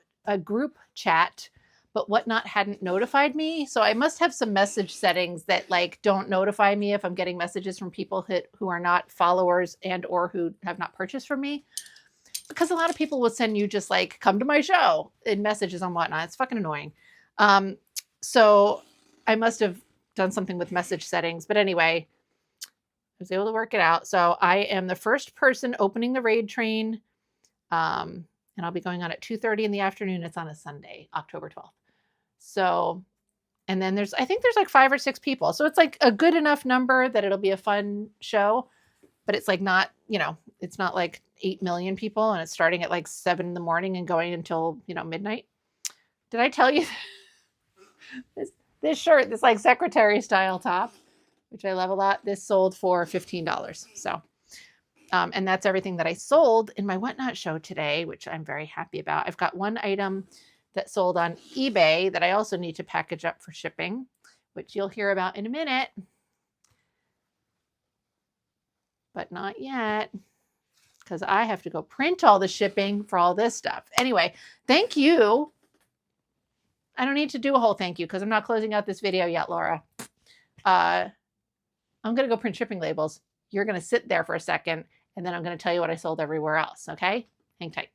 but Whatnot hadn't notified me. So I must have some message settings that don't notify me if I'm getting messages from people who are not followers and or who have not purchased from me. Because a lot of people will send you just come to my show in messages on Whatnot. It's fucking annoying. So I must have done something with message settings. But anyway, I was able to work it out. So I am the first person opening the raid train. And I'll be going on at 2:30 in the afternoon. It's on a Sunday, October 12th. So, and then I think there's 5 or 6 people. So it's a good enough number that it'll be a fun show. But it's not, it's not 8 million people and it's starting at 7 in the morning and going until, midnight. Did I tell you this shirt, this secretary style top, which I love a lot, this sold for $15. So, and that's everything that I sold in my Whatnot show today, which I'm very happy about. I've got one item that sold on eBay that I also need to package up for shipping, which you'll hear about in a minute. But not yet, because I have to go print all the shipping for all this stuff. Anyway, thank you. I don't need to do a whole thank you because I'm not closing out this video yet, Laura. I'm going to go print shipping labels. You're going to sit there for a second, and then I'm going to tell you what I sold everywhere else, okay? Hang tight.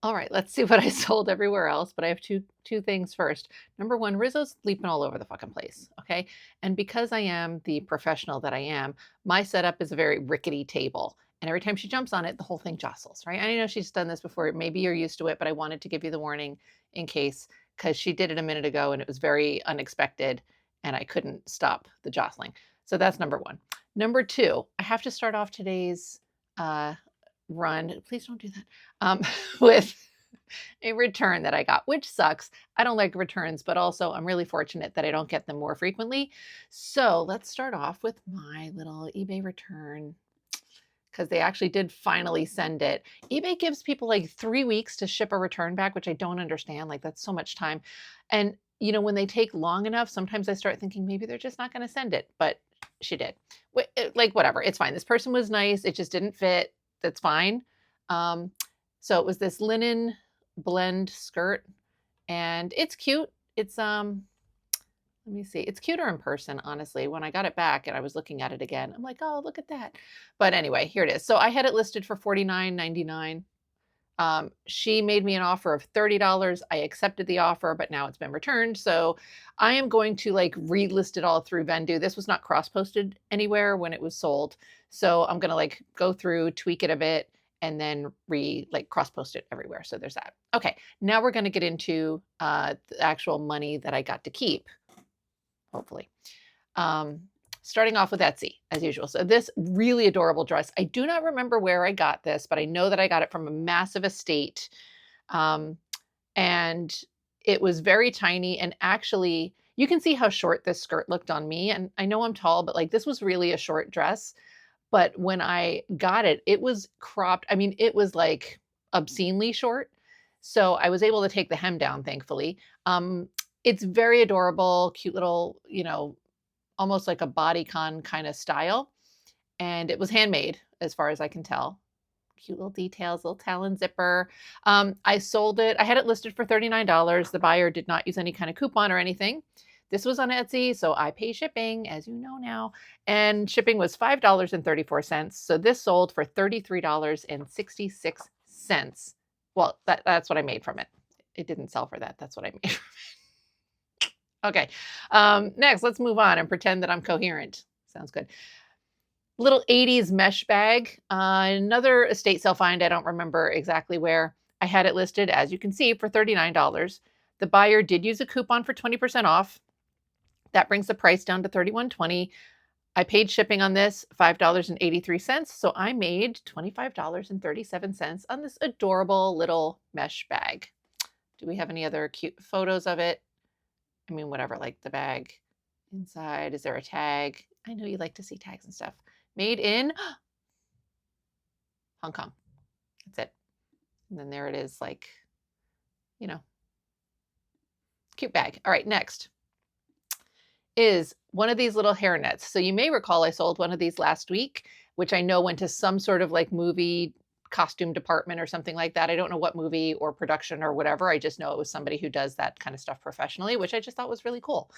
All right, let's see what I sold everywhere else, but I have two things first. Number one, Rizzo's leaping all over the fucking place, okay? And because I am the professional that I am, my setup is a very rickety table. And every time she jumps on it, the whole thing jostles, right? I know she's done this before. Maybe you're used to it, but I wanted to give you the warning in case, because she did it a minute ago and it was very unexpected and I couldn't stop the jostling. So that's number one. Number two, I have to start off today's run, please don't do that, with a return that I got, which sucks. I don't like returns, but also I'm really fortunate that I don't get them more frequently. So let's start off with my little eBay return because they actually did finally send it. eBay gives people like 3 weeks to ship a return back, which I don't understand. Like, that's so much time. And, you know, when they take long enough, sometimes I start thinking maybe they're just not going to send it, but she did. Like, whatever, it's fine. This person was nice. It just didn't fit. That's fine. So it was this linen blend skirt and it's cute. It's, let me see. It's cuter in person, honestly. When I got it back and I was looking at it again, I'm like, oh, look at that. But anyway, here it is. So I had it listed for $49.99. She made me an offer of $30. I accepted the offer, but now it's been returned. So I am going to like relist it all through Vendu. This was not cross-posted anywhere when it was sold. So I'm going to like go through, tweak it a bit, and then cross-post it everywhere. So there's that. Okay, now we're going to get into the actual money that I got to keep, hopefully. Starting off with Etsy, as usual. So this really adorable dress, I do not remember where I got this, but I know that I got it from a massive estate. And it was very tiny. And actually, you can see how short this skirt looked on me. And I know I'm tall, but like this was really a short dress. But when I got it, it was cropped. I mean, it was like obscenely short. So I was able to take the hem down, thankfully. It's very adorable, cute little, you know, almost like a bodycon kind of style. And it was handmade as far as I can tell. Cute little details, little talon zipper. I sold it. I had it listed for $39. The buyer did not use any kind of coupon or anything. This was on Etsy, so I pay shipping, as you know now. And shipping was $5.34. So this sold for $33.66. Well, that's what I made from it. It didn't sell for that. That's what I made from it. Okay. Next, let's move on and pretend that I'm coherent. Sounds good. Little 80s mesh bag. Another estate sale find. I don't remember exactly where. I had it listed, as you can see, for $39. The buyer did use a coupon for 20% off. That brings the price down to $31.20. I paid shipping on this, $5.83. So I made $25.37 on this adorable little mesh bag. Do we have any other cute photos of it? I mean, whatever, like the bag inside. Is there a tag? I know you like to see tags and stuff. Made in Hong Kong. That's it. And then there it is, like, you know, cute bag. All right, next is one of these little hair nets. So you may recall I sold one of these last week, which I know went to some sort of like movie costume department or something like that. I don't know what movie or production or whatever. I just know it was somebody who does that kind of stuff professionally, which I just thought was really cool.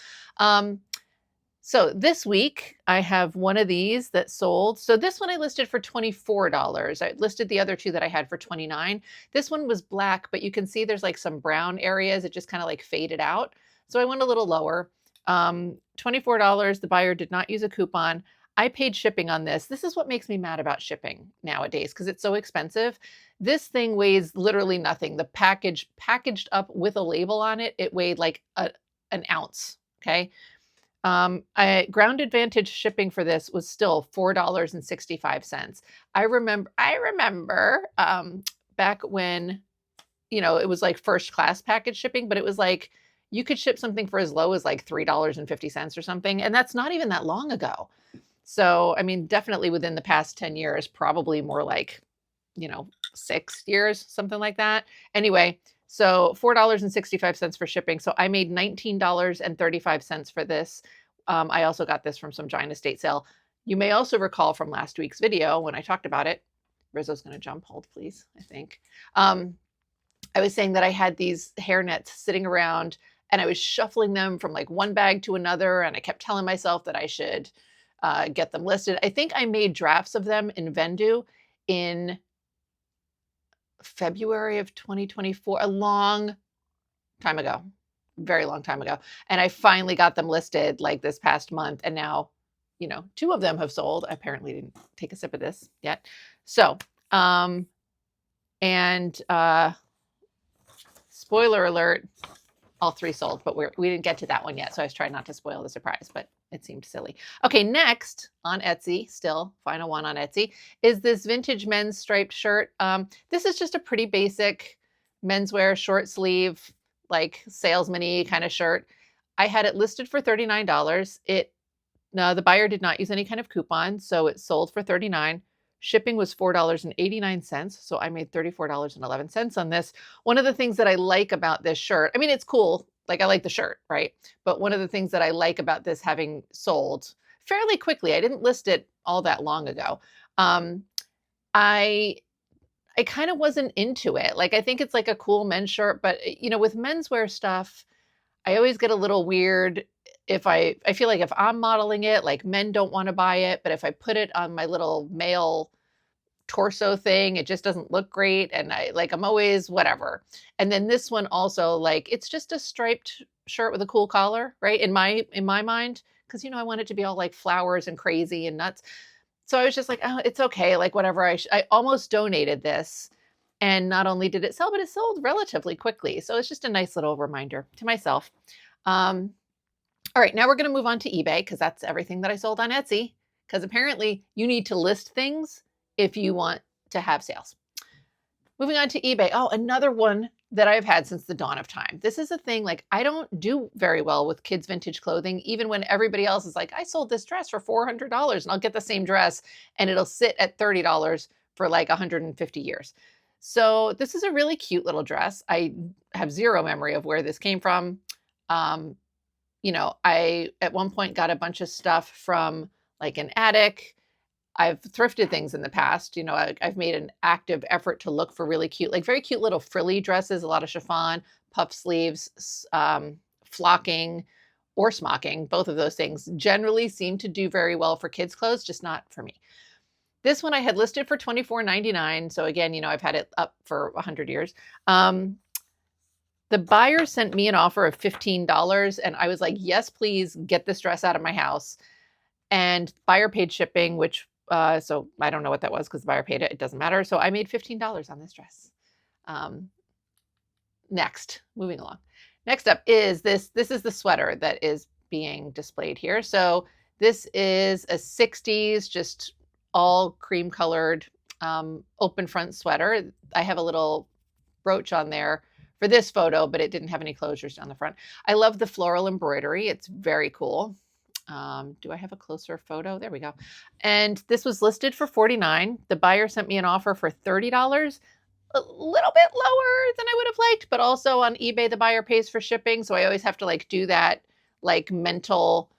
So this week I have one of these that sold. So this one I listed for $24. I listed the other two that I had for $29. This one was black, but you can see there's like some brown areas. It just kind of like faded out. So I went a little lower. $24. The buyer did not use a coupon. I paid shipping on this. This is what makes me mad about shipping nowadays because it's so expensive. This thing weighs literally nothing. The package packaged up with a label on it, it weighed like an ounce. Okay. Ground Advantage shipping for this was still $4.65. I remember back when, you know, it was like first class package shipping, but it was like you could ship something for as low as like $3.50 or something. And that's not even that long ago. So, I mean, definitely within the past 10 years, probably more like, you know, 6 years, something like that. Anyway, so $4.65 for shipping. So I made $19.35 for this. I also got this from some giant estate sale. You may also recall from last week's video when I talked about it. Rizzo's going to jump. Hold, please, I think. I was saying that I had these hair nets sitting around and I was shuffling them from like one bag to another. And I kept telling myself that I should get them listed. I think I made drafts of them in Vendu in February of 2024, a long time ago, very long time ago. And I finally got them listed like this past month. And now, you know, 2 of them have sold. I apparently didn't take a sip of this yet. So, spoiler alert, all three sold, but we didn't get to that one yet. So I was trying not to spoil the surprise, but it seemed silly. Okay, next on Etsy, still final one on Etsy, is this vintage men's striped shirt. This is just a pretty basic menswear short sleeve, like salesman-y kind of shirt. I had it listed for $39. The buyer did not use any kind of coupon, so it sold for $39. Shipping was $4.89, so I made $34.11 on this. One of the things that I like about this shirt, I mean, it's cool. Like, I like the shirt, right? But one of the things that I like about this having sold fairly quickly, I didn't list it all that long ago. I kind of wasn't into it. Like, I think it's like a cool men's shirt, but with menswear stuff, I always get a little weird if I feel like if I'm modeling it, like men don't want to buy it, but if I put it on my little male torso thing, it just doesn't look great. And I'm always whatever. And then this one also, like, it's just a striped shirt with a cool collar, right? In my mind, because I want it to be all like flowers and crazy and nuts. So I was just like, oh, it's okay. Like, whatever. I almost donated this. And not only did it sell, but it sold relatively quickly. So it's just a nice little reminder to myself. All right, now we're going to move on to eBay because that's everything that I sold on Etsy. Because apparently you need to list things if you want to have sales. Moving on to eBay. Oh, another one that I've had since the dawn of time. This is a thing, like, I don't do very well with kids' vintage clothing, even when everybody else is like, I sold this dress for $400 and I'll get the same dress and it'll sit at $30 for like 150 years. So this is a really cute little dress. I have zero memory of where this came from. I at one point got a bunch of stuff from like an attic. I've thrifted things in the past. I've made an active effort to look for really cute, like very cute little frilly dresses, a lot of chiffon, puff sleeves, flocking or smocking. Both of those things generally seem to do very well for kids' clothes, just not for me. This one I had listed for $24.99. So again, I've had it up for 100 years. The buyer sent me an offer of $15 and I was like, yes, please get this dress out of my house. And buyer paid shipping, which, so I don't know what that was because the buyer paid it. It doesn't matter. So I made $15 on this dress. Next, moving along. Next up is this. This is the sweater that is being displayed here. So this is a 60s, just all cream colored, open front sweater. I have a little brooch on there for this photo, but it didn't have any closures down the front. I love the floral embroidery. It's very cool. Do I have a closer photo? There we go. And this was listed for $49. The buyer sent me an offer for $30, a little bit lower than I would have liked, but also on eBay, the buyer pays for shipping. So I always have to like do that like mental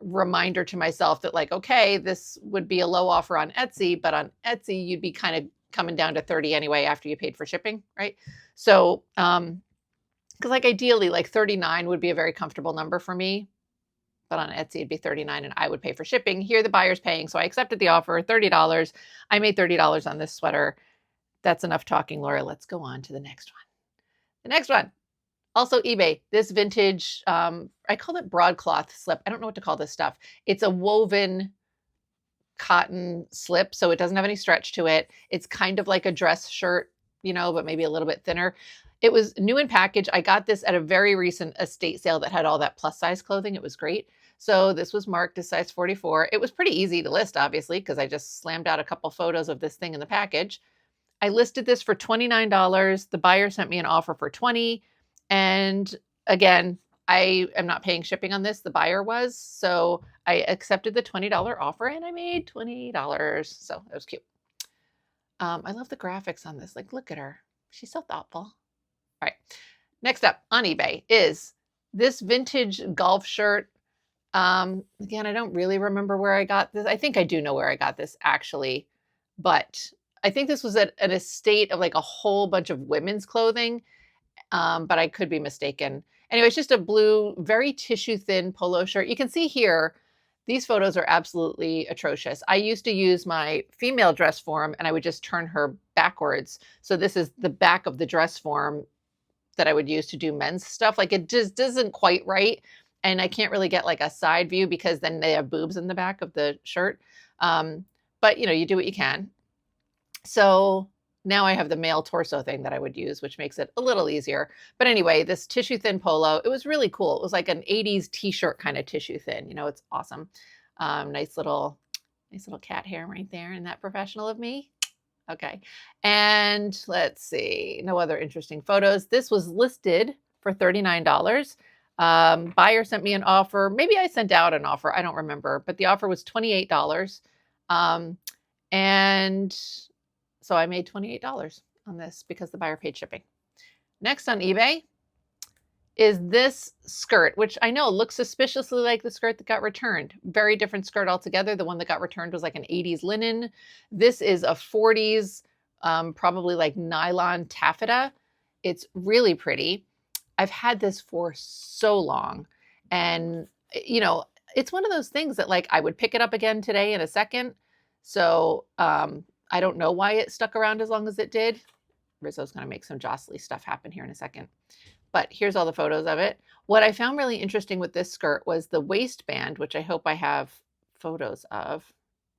reminder to myself that like, okay, this would be a low offer on Etsy, but on Etsy, you'd be kind of coming down to 30 anyway after you paid for shipping, right? So, because like ideally, like 39 would be a very comfortable number for me, but on Etsy it'd be 39 and I would pay for shipping. Here the buyer's paying, so I accepted the offer, $30. I made $30 on this sweater. That's enough talking, Laura. Let's go on to the next one. The next one, also eBay. This vintage, I call it broadcloth slip. I don't know what to call this stuff. It's a woven cotton slip, so it doesn't have any stretch to it. It's kind of like a dress shirt, but maybe a little bit thinner. It was new in package. I got this at a very recent estate sale that had all that plus size clothing. It was great. So this was marked as size 44. It was pretty easy to list, obviously, because I just slammed out a couple photos of this thing in the package. I listed this for $29. The buyer sent me an offer for $20. And again, I am not paying shipping on this. The buyer was. So I accepted the $20 offer and I made $20. So it was cute. I love the graphics on this. Like, look at her. She's so thoughtful. All right. Next up on eBay is this vintage golf shirt. Again, I don't really remember where I got this. I think I do know where I got this actually, but I think this was at an estate of like a whole bunch of women's clothing. But I could be mistaken. Anyway, it's just a blue, very tissue thin polo shirt. You can see here, these photos are absolutely atrocious. I used to use my female dress form and I would just turn her backwards. So this is the back of the dress form that I would use to do men's stuff. Like it just isn't quite right. And I can't really get like a side view because then they have boobs in the back of the shirt. But you do what you can. So Now I have the male torso thing that I would use, which makes it a little easier. But anyway, this tissue thin polo, it was really cool. It was like an 80s t-shirt kind of tissue thin. You know, it's awesome. Nice little cat hair right there. Isn't that professional of me? Okay. And let's see, no other interesting photos. This was listed for $39. Buyer sent me an offer. Maybe I sent out an offer. I don't remember, but the offer was $28. And so I made $28 on this because the buyer paid shipping. Next on eBay is this skirt, which I know looks suspiciously like the skirt that got returned. Very different skirt altogether. The one that got returned was like an 80s linen. This is a 40s, probably like nylon taffeta. It's really pretty. I've had this for so long. And, you know, it's one of those things that like I would pick it up again today in a second. So I don't know why it stuck around as long as it did. Rizzo's going to make some jostly stuff happen here in a second. But here's all the photos of it. What I found really interesting with this skirt was the waistband, which I hope I have photos of.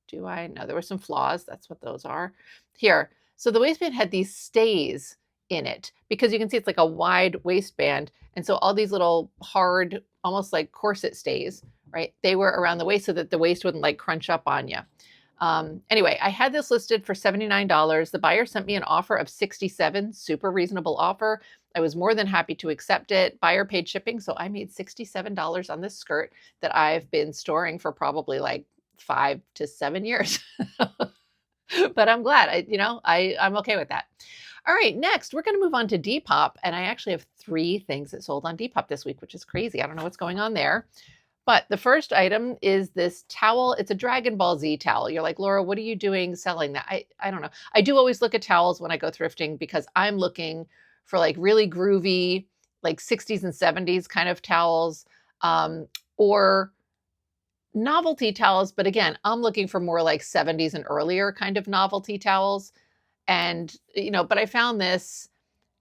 Do I? No, there were some flaws. That's what those are. Here. So the waistband had these stays in it because you can see it's like a wide waistband. And so all these little hard, almost like corset stays, right? They were around the waist so that the waist wouldn't like crunch up on you. Anyway, I had this listed for $79. The buyer sent me an offer of $67, super reasonable offer. I was more than happy to accept it. Buyer paid shipping, so I made $67 on this skirt that I've been storing for probably like 5 to 7 years. But I'm glad, I'm okay with that. All right, next we're going to move on to Depop, and I actually have 3 things that sold on Depop this week, which is crazy. I don't know what's going on there. But the first item is this towel. It's a Dragon Ball Z towel. You're like, Laura, what are you doing selling that? I don't know. I do always look at towels when I go thrifting because I'm looking for like really groovy, like 60s and 70s kind of towels, or novelty towels. But again, I'm looking for more like 70s and earlier kind of novelty towels. And, but I found this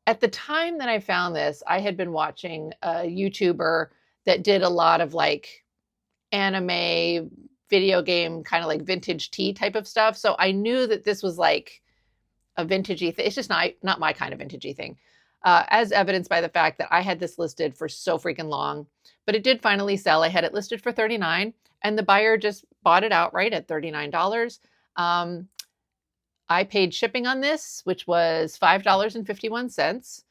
at the time that I found this, I had been watching a YouTuber that did a lot of like anime, video game, kind of like vintage tea type of stuff. So I knew that this was like a vintagey thing. It's just not my kind of vintagey thing. As evidenced by the fact that I had this listed for so freaking long, but it did finally sell. I had it listed for $39 and the buyer just bought it outright at $39. I paid shipping on this, which was $5.51.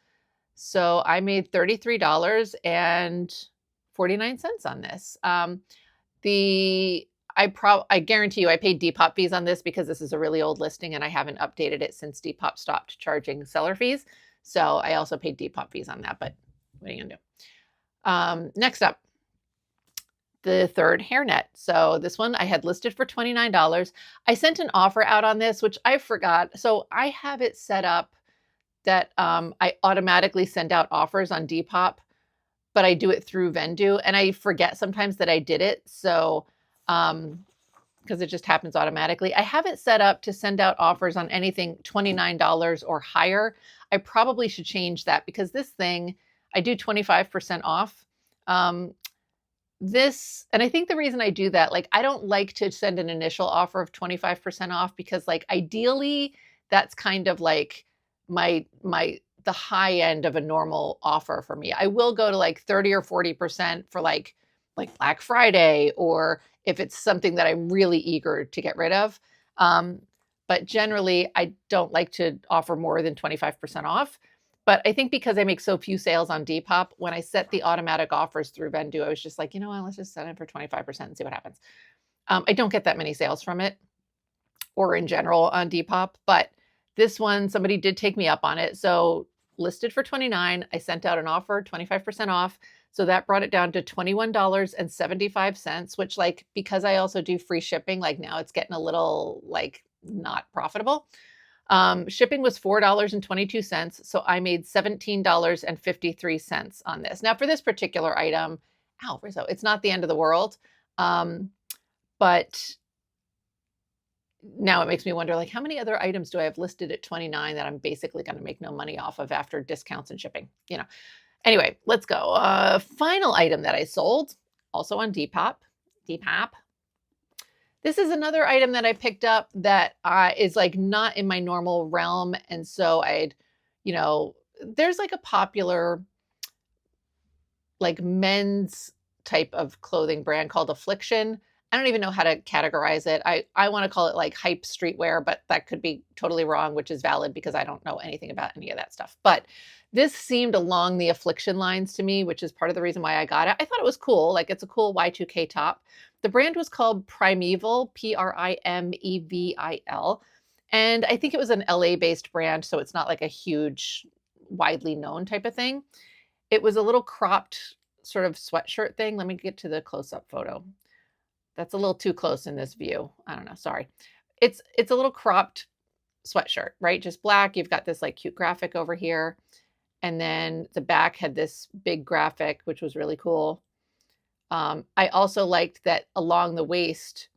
So I made $33.49 on this. I guarantee you I paid Depop fees on this because this is a really old listing and I haven't updated it since Depop stopped charging seller fees. So I also paid Depop fees on that, but what are you gonna do? Next up, the third hairnet. So this one I had listed for $29. I sent an offer out on this, which I forgot. So I have it set up that I automatically send out offers on Depop, but I do it through Vendu, and I forget sometimes that I did it. So, because it just happens automatically. I have it set up to send out offers on anything $29 or higher. I probably should change that because this thing, I do 25% off. And I think the reason I do that, like, I don't like to send an initial offer of 25% off because like, ideally that's kind of like the high end of a normal offer for me. I will go to like 30 or 40% for like Black Friday, or if it's something that I'm really eager to get rid of. But generally I don't like to offer more than 25% off. But I think because I make so few sales on Depop, when I set the automatic offers through Vendu, I was just like, let's just set it for 25% and see what happens. I don't get that many sales from it or in general on Depop, but this one, somebody did take me up on it. So listed for $29, I sent out an offer, 25% off. So that brought it down to $21.75, which like, because I also do free shipping, like now it's getting a little like not profitable. Shipping was $4.22. So I made $17.53 on this. Now for this particular item, Rizzo, it's not the end of the world. But now it makes me wonder, like, how many other items do I have listed at 29 that I'm basically going to make no money off of after discounts and shipping? Anyway, let's go. Final item that I sold, also on Depop. This is another item that I picked up that is like not in my normal realm. And so there's like a popular like men's type of clothing brand called Affliction. I don't even know how to categorize it. I want to call it like hype streetwear, but that could be totally wrong, which is valid because I don't know anything about any of that stuff. But this seemed along the Affliction lines to me, which is part of the reason why I got it. I thought it was cool. Like it's a cool Y2K top. The brand was called Primeval, Primevil. And I think it was an LA based brand. So it's not like a huge, widely known type of thing. It was a little cropped sort of sweatshirt thing. Let me get to the close-up photo. That's a little too close in this view. I don't know, sorry. It's a little cropped sweatshirt, right? Just black. You've got this like cute graphic over here. And then the back had this big graphic, which was really cool. I also liked that along the waist,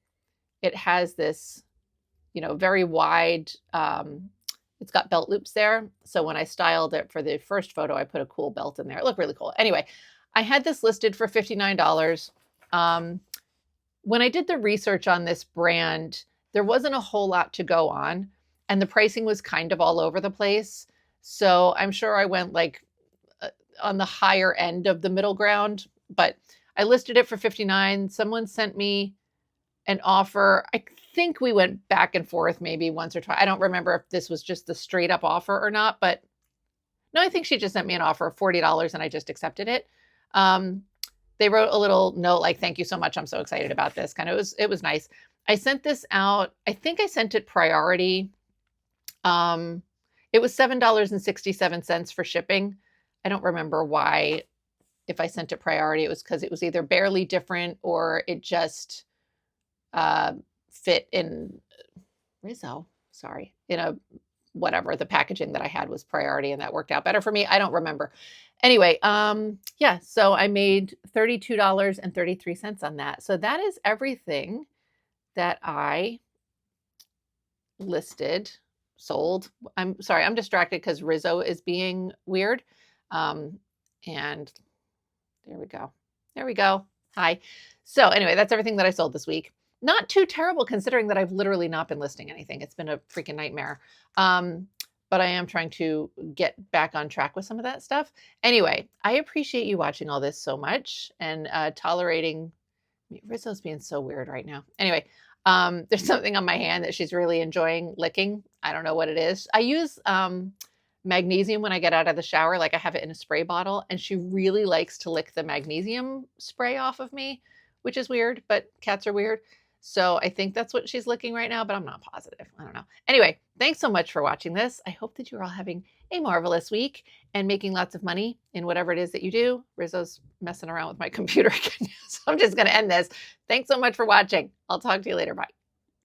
it has this, very wide, it's got belt loops there. So when I styled it for the first photo, I put a cool belt in there. It looked really cool. Anyway, I had this listed for $59. When I did the research on this brand, there wasn't a whole lot to go on, and the pricing was kind of all over the place. So I'm sure I went like on the higher end of the middle ground, but I listed it for $59. Someone sent me an offer. I think we went back and forth maybe once or twice. I don't remember if this was just the straight up offer or not, but no, I think she just sent me an offer of $40 and I just accepted it. They wrote a little note like, thank you so much. I'm so excited about this. It was nice. I sent this out. I think I sent it priority. It was $7.67 for shipping. I don't remember why. If I sent it priority, it was because it was either barely different or it just fit in Rizzo. Sorry, whatever, the packaging that I had was priority and that worked out better for me. I don't remember. Anyway, yeah, so I made $32.33 on that. So that is everything that I sold. I'm sorry, I'm distracted because Rizzo is being weird. And there we go. There we go. Hi. So anyway, that's everything that I sold this week. Not too terrible considering that I've literally not been listing anything. It's been a freaking nightmare. But I am trying to get back on track with some of that stuff. Anyway, I appreciate you watching all this so much and tolerating. Rizzo's being so weird right now. Anyway, there's something on my hand that she's really enjoying licking. I don't know what it is. I use magnesium when I get out of the shower. Like I have it in a spray bottle and she really likes to lick the magnesium spray off of me, which is weird, but cats are weird. So I think that's what she's licking right now, but I'm not positive. I don't know. Anyway, thanks so much for watching this. I hope that you're all having a marvelous week and making lots of money in whatever it is that you do. Rizzo's messing around with my computer again. So I'm just going to end this. Thanks so much for watching. I'll talk to you later. Bye.